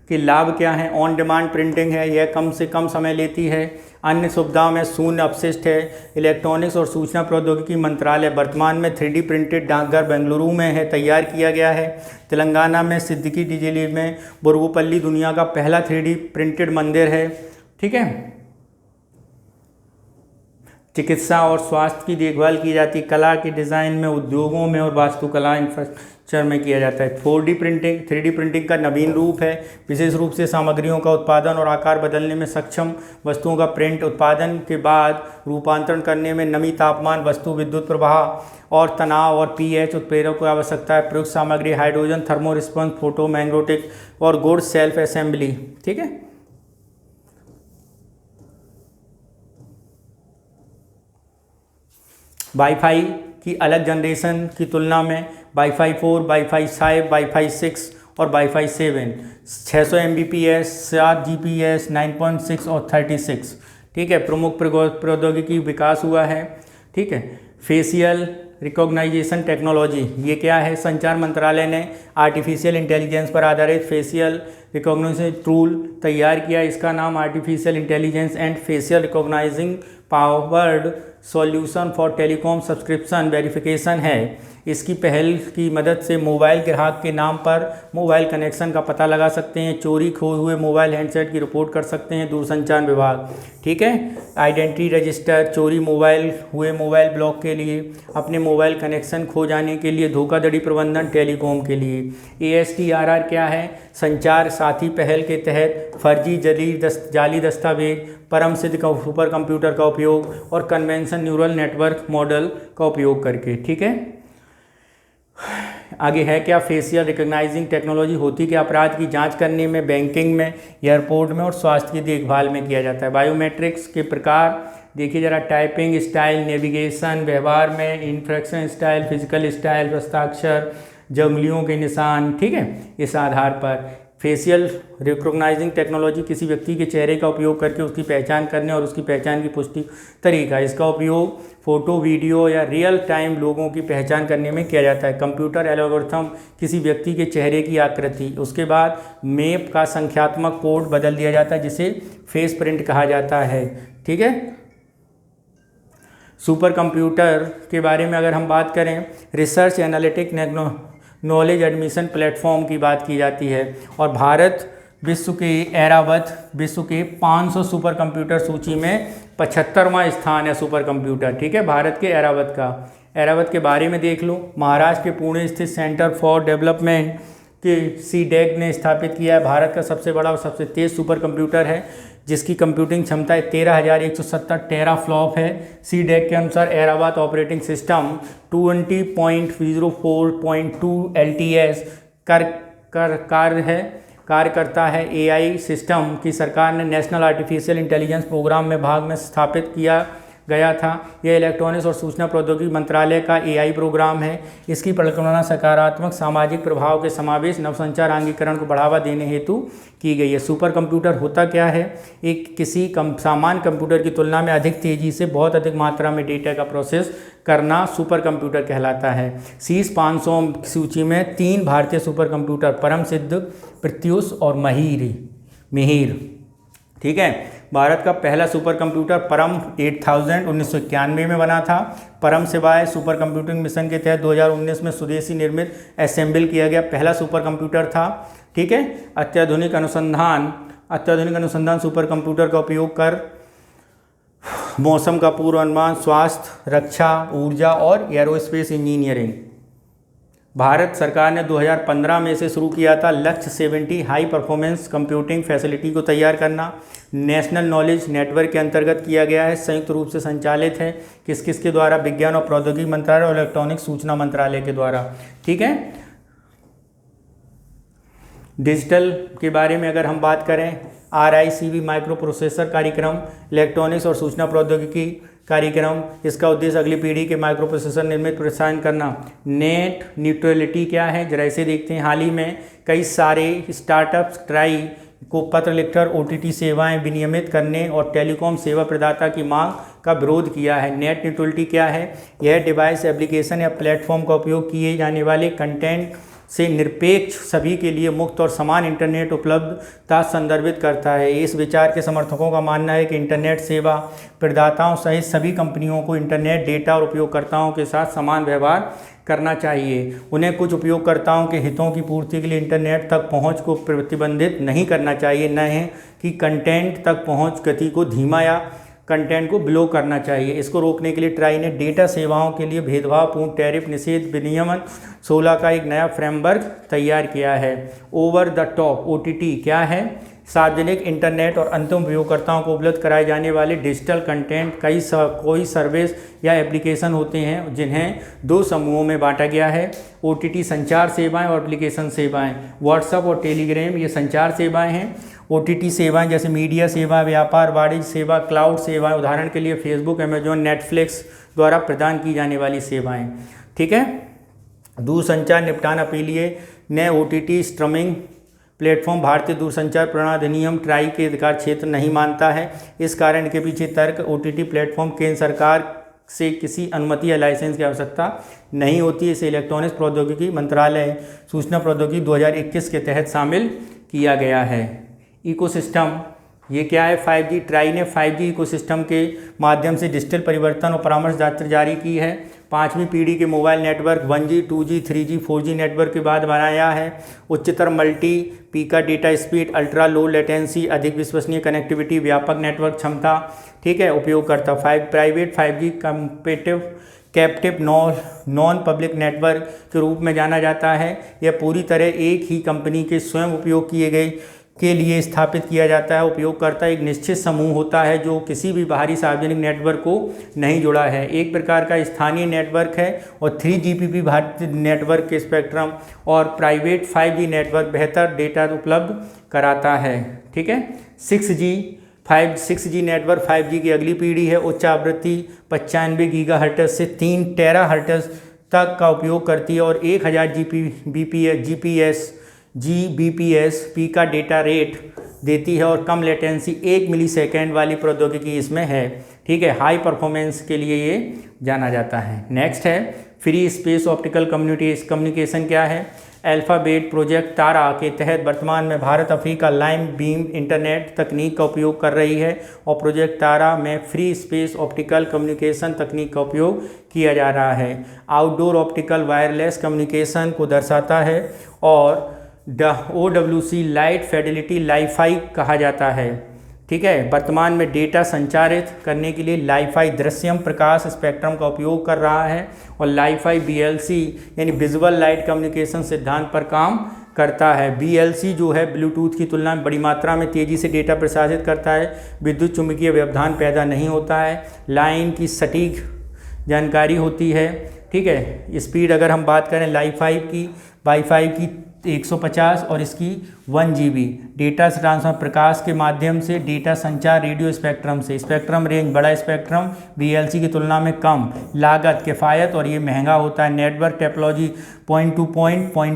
के लाभ क्या हैं? ऑन डिमांड प्रिंटिंग है, यह कम से कम समय लेती है। अन्य सुविधाओं में शून्य अपशिष्ट है। इलेक्ट्रॉनिक्स और सूचना प्रौद्योगिकी मंत्रालय वर्तमान में 3D प्रिंटेड डाकघर बेंगलुरु में है, तैयार किया गया है। तेलंगाना में सिद्दीकी डिजिली में बुरगुपल्ली दुनिया का पहला 3D प्रिंटेड मंदिर है। ठीक है, चिकित्सा और स्वास्थ्य की देखभाल की जाती है। कला के डिज़ाइन में, उद्योगों में और वास्तुकला इंफ्रास्ट्रक्चर में किया जाता है। 4D प्रिंटिंग 3D प्रिंटिंग का नवीन रूप है, विशेष रूप से सामग्रियों का उत्पादन और आकार बदलने में सक्षम वस्तुओं का प्रिंट, उत्पादन के बाद रूपांतरण करने में नमी, तापमान, वस्तु विद्युत प्रवाह और तनाव और pH उत्प्रेरक की आवश्यकता है। प्रयुक्त सामग्री hydrogen, thermo response, photo magnetic और गुड सेल्फ असेंबली। ठीक है, वाईफाई की अलग जनरेशन की तुलना में वाईफाई 4, वाईफाई 5, वाईफाई 6 और वाईफाई 7 600 Mbps, 7 Gbps, 9.6 और 36। ठीक है, प्रमुख प्रौद्योगिकी विकास हुआ है। ठीक है, फेशियल रिकॉग्नाइजेशन टेक्नोलॉजी, ये क्या है? संचार मंत्रालय ने आर्टिफिशियल इंटेलिजेंस पर आधारित फेशियल रिकॉग्निशन टूल तैयार किया। इसका नाम artificial intelligence and facial recognising powered solution for telecom subscription verification है। इसकी पहल की मदद से मोबाइल ग्राहक के नाम पर मोबाइल कनेक्शन का पता लगा सकते हैं, चोरी खोए हुए मोबाइल हैंडसेट की रिपोर्ट कर सकते हैं दूरसंचार विभाग। ठीक है, आइडेंटिटी रजिस्टर, चोरी मोबाइल हुए मोबाइल ब्लॉक के लिए, अपने मोबाइल कनेक्शन खो जाने के लिए, धोखाधड़ी प्रबंधन टेलीकॉम के लिए। ASTRR क्या है? संचार साथी पहल के तहत फर्जी जाली दस्तावेज, परम सिद्ध सुपर कंप्यूटर का उपयोग और कन्वेंशन न्यूरल नेटवर्क मॉडल का उपयोग करके। ठीक है, आगे है क्या? फेशियल रिकॉग्नाइजिंग टेक्नोलॉजी होती कि अपराध की जांच करने में, बैंकिंग में, एयरपोर्ट में और स्वास्थ्य की देखभाल में किया जाता है। बायोमेट्रिक्स के प्रकार देखिए जरा, टाइपिंग स्टाइल, नेविगेशन, व्यवहार में इंफ्रेक्शन स्टाइल, फिजिकल स्टाइल, हस्ताक्षर, जंगलियों के निशान। ठीक है, इस आधार पर फेशियल रिकॉग्नाइजिंग टेक्नोलॉजी, किसी व्यक्ति के चेहरे का उपयोग करके उसकी पहचान करने और उसकी पहचान की पुष्टि तरीका। इसका उपयोग फ़ोटो, वीडियो या रियल टाइम लोगों की पहचान करने में किया जाता है। कंप्यूटर एल्गोरिथम, किसी व्यक्ति के चेहरे की आकृति, उसके बाद मैप का संख्यात्मक कोड बदल दिया जाता है जिसे फेस प्रिंट कहा जाता है। ठीक है। सुपर कंप्यूटर के बारे में अगर हम बात करें, research analytic knowledge admission platform की बात की जाती है और भारत विश्व के 500 सुपर कंप्यूटर सूची में 75वां स्थान है सुपर कंप्यूटर। ठीक है, भारत के एरावत के बारे में देख लो। महाराष्ट्र के पुणे स्थित सेंटर फॉर डेवलपमेंट के CDEC ने स्थापित किया है। भारत का सबसे बड़ा और सबसे तेज़ सुपर कंप्यूटर है जिसकी कंप्यूटिंग क्षमता 13,170 टेराफ्लॉप है। CDEC के अनुसार एरावत ऑपरेटिंग सिस्टम 20.04.2 LTS कार्य करता है। AI सिस्टम की सरकार ने नेशनल आर्टिफिशियल इंटेलिजेंस प्रोग्राम में भाग में स्थापित किया गया था। यह इलेक्ट्रॉनिक्स और सूचना प्रौद्योगिकी मंत्रालय का AI प्रोग्राम है। इसकी परिकल्पना सकारात्मक सामाजिक प्रभाव के समावेश नवसंचार आंगीकरण को बढ़ावा देने हेतु की गई है। सुपर कंप्यूटर होता क्या है? एक किसी सामान्य कंप्यूटर की तुलना में अधिक तेज़ी से बहुत अधिक मात्रा में डेटा का प्रोसेस करना सुपर कंप्यूटर कहलाता है। शीर्ष 500 सूची में 3 भारतीय सुपर कंप्यूटर परम सिद्ध, प्रत्यूष और मिहिर। ठीक है। भारत का पहला सुपर कंप्यूटर परम 8000 1991 में बना था। परम शिवाय सुपर कंप्यूटिंग मिशन के तहत 2019 में स्वदेशी निर्मित असेंबल किया गया पहला सुपर कंप्यूटर था। ठीक है। अत्याधुनिक अनुसंधान सुपर कंप्यूटर का उपयोग कर मौसम का पूर्वानुमान, स्वास्थ्य, रक्षा, ऊर्जा और एरोस्पेस इंजीनियरिंग। भारत सरकार ने 2015 में से शुरू किया था लक्ष्य 70 हाई परफॉर्मेंस कंप्यूटिंग फैसिलिटी को तैयार करना। नेशनल नॉलेज नेटवर्क के अंतर्गत किया गया है। संयुक्त रूप से संचालित है किस के द्वारा? विज्ञान और प्रौद्योगिकी मंत्रालय और इलेक्ट्रॉनिक सूचना मंत्रालय के द्वारा। ठीक है। डिजिटल के बारे में अगर हम बात करें, RICV माइक्रो प्रोसेसर कार्यक्रम, इलेक्ट्रॉनिक्स और सूचना प्रौद्योगिकी कार्यक्रम, इसका उद्देश्य अगली पीढ़ी के माइक्रो प्रोसेसर निर्मित प्रोत्साहन करना। नेट न्यूट्रलिटी क्या है, जरा इसे देखते हैं। हाल ही में कई सारे स्टार्टअप्स ट्राई को पत्र लिखकर OTT सेवाएं विनियमित करने और टेलीकॉम सेवा प्रदाता की मांग का विरोध किया है। नेट न्यूट्रलिटी क्या है? यह डिवाइस, एप्लीकेशन या प्लेटफॉर्म का उपयोग किए जाने वाले कंटेंट से निरपेक्ष सभी के लिए मुक्त और समान इंटरनेट उपलब्धता संदर्भित करता है। इस विचार के समर्थकों का मानना है कि इंटरनेट सेवा प्रदाताओं सहित सभी कंपनियों को इंटरनेट डेटा और उपयोगकर्ताओं के साथ समान व्यवहार करना चाहिए। उन्हें कुछ उपयोगकर्ताओं के हितों की पूर्ति के लिए इंटरनेट तक पहुंच को प्रतिबंधित नहीं करना चाहिए, न है कि कंटेंट तक पहुंच गति को धीमा या कंटेंट को ब्लॉक करना चाहिए। इसको रोकने के लिए ट्राई ने डेटा सेवाओं के लिए भेदभावपूर्ण टैरिफ निषेध विनियमन 16 का एक नया फ्रेमवर्क तैयार किया है। ओवर द टॉप OTT क्या है? सार्वजनिक इंटरनेट और अंतिम उपयोगकर्ताओं को उपलब्ध कराए जाने वाले डिजिटल कंटेंट कोई सर्विस या एप्लीकेशन होते हैं जिन्हें 2 समूहों में बांटा गया है। OTT संचार सेवाएं और एप्लीकेशन सेवाएं। व्हाट्सएप और टेलीग्राम ये संचार सेवाएं हैं। OTT सेवाएं जैसे मीडिया सेवा, व्यापार, वाणिज्य सेवा, क्लाउड सेवाएं, उदाहरण के लिए फेसबुक, अमेजॉन, नेटफ्लिक्स द्वारा प्रदान की जाने वाली सेवाएं। ठीक है। दूरसंचार निपटान अपीलीय ने OTT स्ट्रीमिंग प्लेटफॉर्म भारतीय दूरसंचार प्रणाली अधिनियम ट्राई के अधिकार क्षेत्र नहीं मानता है। इस कारण के पीछे तर्क OTT प्लेटफॉर्म केंद्र सरकार से किसी अनुमति या लाइसेंस की आवश्यकता नहीं होती। इसे इलेक्ट्रॉनिक्स प्रौद्योगिकी मंत्रालय सूचना प्रौद्योगिकी 2021 के तहत शामिल किया गया है। इकोसिस्टम ये क्या है? 5G। ट्राई ने 5G इकोसिस्टम के माध्यम से डिजिटल परिवर्तन और परामर्श यात्रा जारी की है। 5वीं पीढ़ी के mobile network 1G, 2G, 3G, 4G network के बाद बनाया है। उच्चतर मल्टी पीका data speed, ultra low latency, अधिक विश्वसनीय कनेक्टिविटी, व्यापक नेटवर्क क्षमता। ठीक है। उपयोगकर्ता private 5G captive non public network के रूप में जाना जाता है। यह पूरी तरह एक ही कंपनी के स्वयं उपयोग किए गए के लिए स्थापित किया जाता है। उपयोगकर्ता एक निश्चित समूह होता है जो किसी भी बाहरी सार्वजनिक नेटवर्क को नहीं जुड़ा है। एक प्रकार का स्थानीय नेटवर्क है और 3GPP भारतीय नेटवर्क के स्पेक्ट्रम और प्राइवेट 5G नेटवर्क बेहतर डेटा उपलब्ध कराता है। ठीक है। 6G नेटवर्क 5G की अगली पीढ़ी है। उच्च आवृत्ति 95 गीगाहर्ट्ज़ से 3 टेराहर्ट्ज़ तक का उपयोग करती है और 1000 Gbps Gbps पी का डेटा रेट देती है और कम लेटेंसी 1 मिलीसेकेंड वाली प्रौद्योगिकी इसमें है। ठीक है, हाई परफॉर्मेंस के लिए ये जाना जाता है। नेक्स्ट है फ्री स्पेस ऑप्टिकल कम्युनिकेशन क्या है? अल्फ़ाबेट प्रोजेक्ट तारा के तहत वर्तमान में Bharat Africa lime beam internet तकनीक का उपयोग कर रही है और प्रोजेक्ट तारा में फ्री स्पेस ऑप्टिकल कम्युनिकेशन तकनीक का उपयोग किया जा रहा है। आउटडोर ऑप्टिकल वायरलेस कम्युनिकेशन को दर्शाता है और OWC लाइट फिडेलिटी लाईफाई कहा जाता है। ठीक है, वर्तमान में डेटा संचारित करने के लिए लाईफाई दृश्यम प्रकाश स्पेक्ट्रम का उपयोग कर रहा है और लाईफाई BLC यानी विजुअल लाइट कम्युनिकेशन सिद्धांत पर काम करता है। BLC जो है ब्लूटूथ की तुलना में बड़ी मात्रा में तेज़ी से डेटा प्रसारित करता है, विद्युत चुम्बकीय व्यवधान पैदा नहीं होता है, लाइन की सटीक जानकारी होती है। ठीक है, स्पीड अगर हम बात करें वाईफाई की 150 और इसकी 1 GB डेटा ट्रांसफर प्रकाश के माध्यम से, डेटा संचार रेडियो स्पेक्ट्रम से, स्पेक्ट्रम रेंज बड़ा स्पेक्ट्रम BLC की तुलना में कम, लागत किफ़ायत और ये महंगा होता है। Network topology point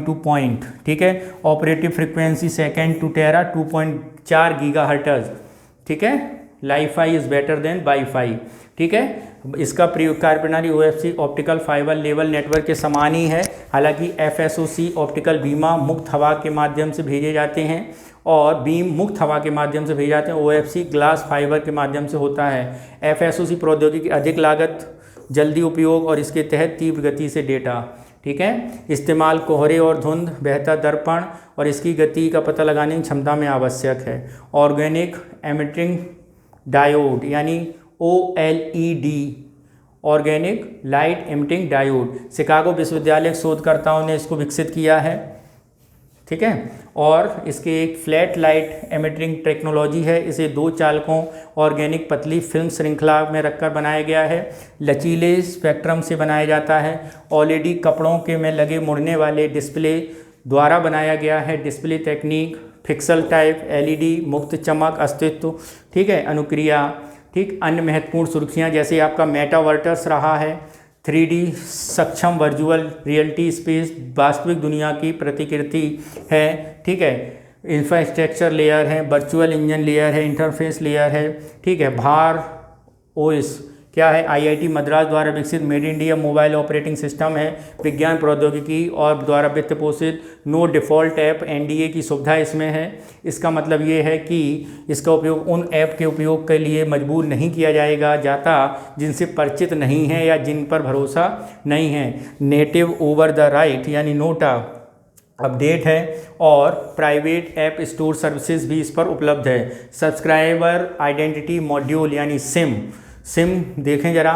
to point. ठीक है, operative frequency second to tera 2.4 GHz। ठीक है, LiFi is better than WiFi. ठीक है, इसका प्रयोग कार्यप्रणाली OFC optical fibre level network के समान ही है। हालांकि FSOC ऑप्टिकल बीमा मुक्त हवा के माध्यम से भेजे जाते हैं और बीम मुक्त हवा के माध्यम से भेजे जाते हैं। OFC ग्लास फाइबर के माध्यम से होता है। FSOC प्रौद्योगिकी अधिक लागत, जल्दी उपयोग और इसके तहत तीव्र गति से डेटा। ठीक है, इस्तेमाल कोहरे और धुंध, बेहतर दर्पण और इसकी गति का पता लगाने की क्षमता में आवश्यक है। ऑर्गेनिक एमिटिंग डायोड यानी OLED organic light emitting diode, Chicago विश्वविद्यालय के शोधकर्ताओं ने इसको विकसित किया है। ठीक है, और इसके एक फ्लैट लाइट एमिटिंग टेक्नोलॉजी है। इसे 2 चालकों ऑर्गेनिक पतली फिल्म श्रृंखला में रखकर बनाया गया है, लचीले स्पेक्ट्रम से बनाया जाता है। OLED कपड़ों के में लगे मुड़ने वाले डिस्प्ले द्वारा बनाया गया है। डिस्प्ले तकनीक पिक्सल टाइप LED मुक्त चमक अस्तित्व। ठीक है, अनुक्रिया। ठीक, अन्य महत्वपूर्ण सुर्खियाँ जैसे आपका मेटावर्स रहा है, 3D सक्षम वर्चुअल रियलिटी स्पेस वास्तविक दुनिया की प्रतिकृति है। ठीक है, इंफ्रास्ट्रक्चर लेयर है, वर्चुअल इंजन लेयर है, इंटरफेस लेयर है। ठीक है, भार OS क्या है? IIT मद्रास द्वारा विकसित made India mobile operating system है। विज्ञान प्रौद्योगिकी और द्वारा वित्त पोषित नो डिफ़ॉल्ट ऐप NDA की सुविधा इसमें है। इसका मतलब ये है कि इसका उपयोग उन ऐप के उपयोग के लिए मजबूर नहीं किया जाता जिनसे परिचित नहीं है या जिन पर भरोसा नहीं है। नेटिव ओवर द राइट यानी नोटा अपडेट है और प्राइवेट ऐप स्टोर सर्विसेज भी इस पर उपलब्ध है। सब्सक्राइबर आइडेंटिटी मॉड्यूल यानी सिम देखें जरा।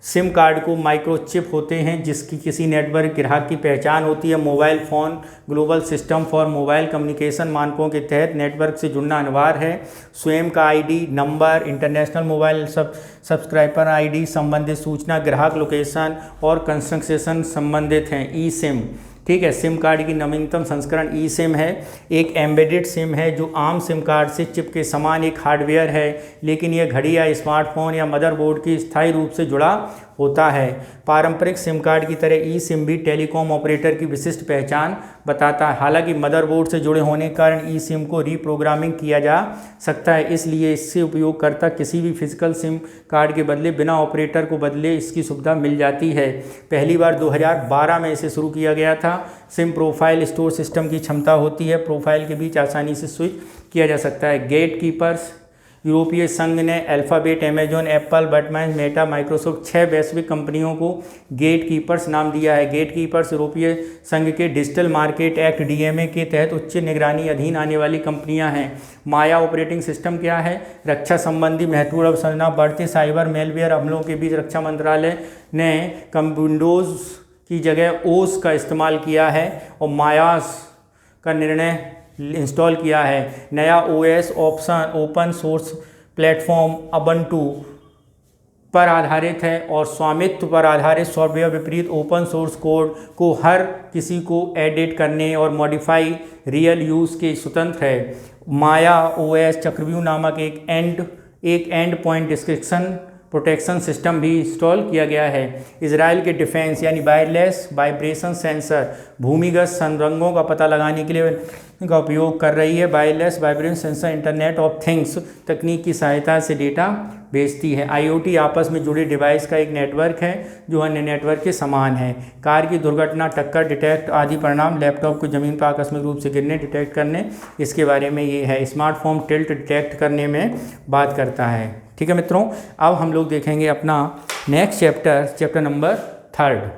सिम कार्ड को माइक्रोचिप होते हैं जिसकी किसी नेटवर्क ग्राहक की पहचान होती है। Mobile phone global system for mobile communication मानकों के तहत नेटवर्क से जुड़ना अनिवार्य है। स्वयं का ID number, international mobile subscriber ID, संबंधित सूचना, ग्राहक लोकेशन और कंस्ट्रक्शन संबंधित हैं। eSIM। ठीक है, सिम कार्ड की नवीनतम संस्करण eSIM है। एक एम्बेडेड सिम है जो आम सिम कार्ड से चिप के समान एक हार्डवेयर है, लेकिन यह घड़ी या स्मार्टफोन या मदरबोर्ड की स्थायी रूप से जुड़ा होता है। पारंपरिक सिम कार्ड की तरह eSIM भी टेलीकॉम ऑपरेटर की विशिष्ट पहचान बताता है। हालांकि मदरबोर्ड से जुड़े होने के कारण eSIM को रीप्रोग्रामिंग किया जा सकता है, इसलिए इससे उपयोगकर्ता किसी भी फिजिकल सिम कार्ड के बदले बिना ऑपरेटर को बदले इसकी सुविधा मिल जाती है। पहली बार 2012 में इसे शुरू किया गया था। सिम प्रोफाइल स्टोर सिस्टम की क्षमता होती है, प्रोफाइल के बीच आसानी से स्विच किया जा सकता है। गेट कीपर्स यूरोपीय संघ ने अल्फ़ाबेट, अमेजॉन, एप्पल, बटमैन, मेटा, माइक्रोसॉफ्ट 6 वैश्विक कंपनियों को गेट कीपर्स नाम दिया है। गेट कीपर्स यूरोपीय संघ के डिजिटल मार्केट एक्ट DMA के तहत उच्च निगरानी अधीन आने वाली कंपनियां हैं। माया ऑपरेटिंग सिस्टम क्या है? रक्षा संबंधी महत्वपूर्ण अवसंरचना। बढ़ते साइबर मेलवेयर हमलों के बीच रक्षा मंत्रालय ने विंडोज़ की जगह OS का इस्तेमाल किया है और मायास का निर्णय इंस्टॉल किया है। नया OS open source platform Ubuntu पर आधारित है और स्वामित्व पर आधारित सॉफ्टवेयर विपरीत ओपन सोर्स कोड को हर किसी को एडिट करने और मॉडिफाई रियल यूज़ के स्वतंत्र है। माया OS चक्रव्यूह नामक एक and point description protection system भी इंस्टॉल किया गया है। इजराइल के डिफेंस यानी वायरलेस वाइब्रेशन सेंसर भूमिगत संरंगों का पता लगाने के लिए का उपयोग कर रही है। Wireless vibration sensor internet of things तकनीक की सहायता से डेटा भेजती है। IoT आपस में जुड़े डिवाइस का एक नेटवर्क है जो अन्य नेटवर्क के समान है। कार की दुर्घटना, टक्कर डिटेक्ट आदि परिणाम, लैपटॉप को ज़मीन पर आकस्मिक रूप से गिरने डिटेक्ट करने, इसके बारे में ये है। स्मार्टफोन टिल्ट डिटेक्ट करने में बात करता है। ठीक है मित्रों, अब हम लोग देखेंगे अपना नेक्स्ट चैप्टर नंबर 3।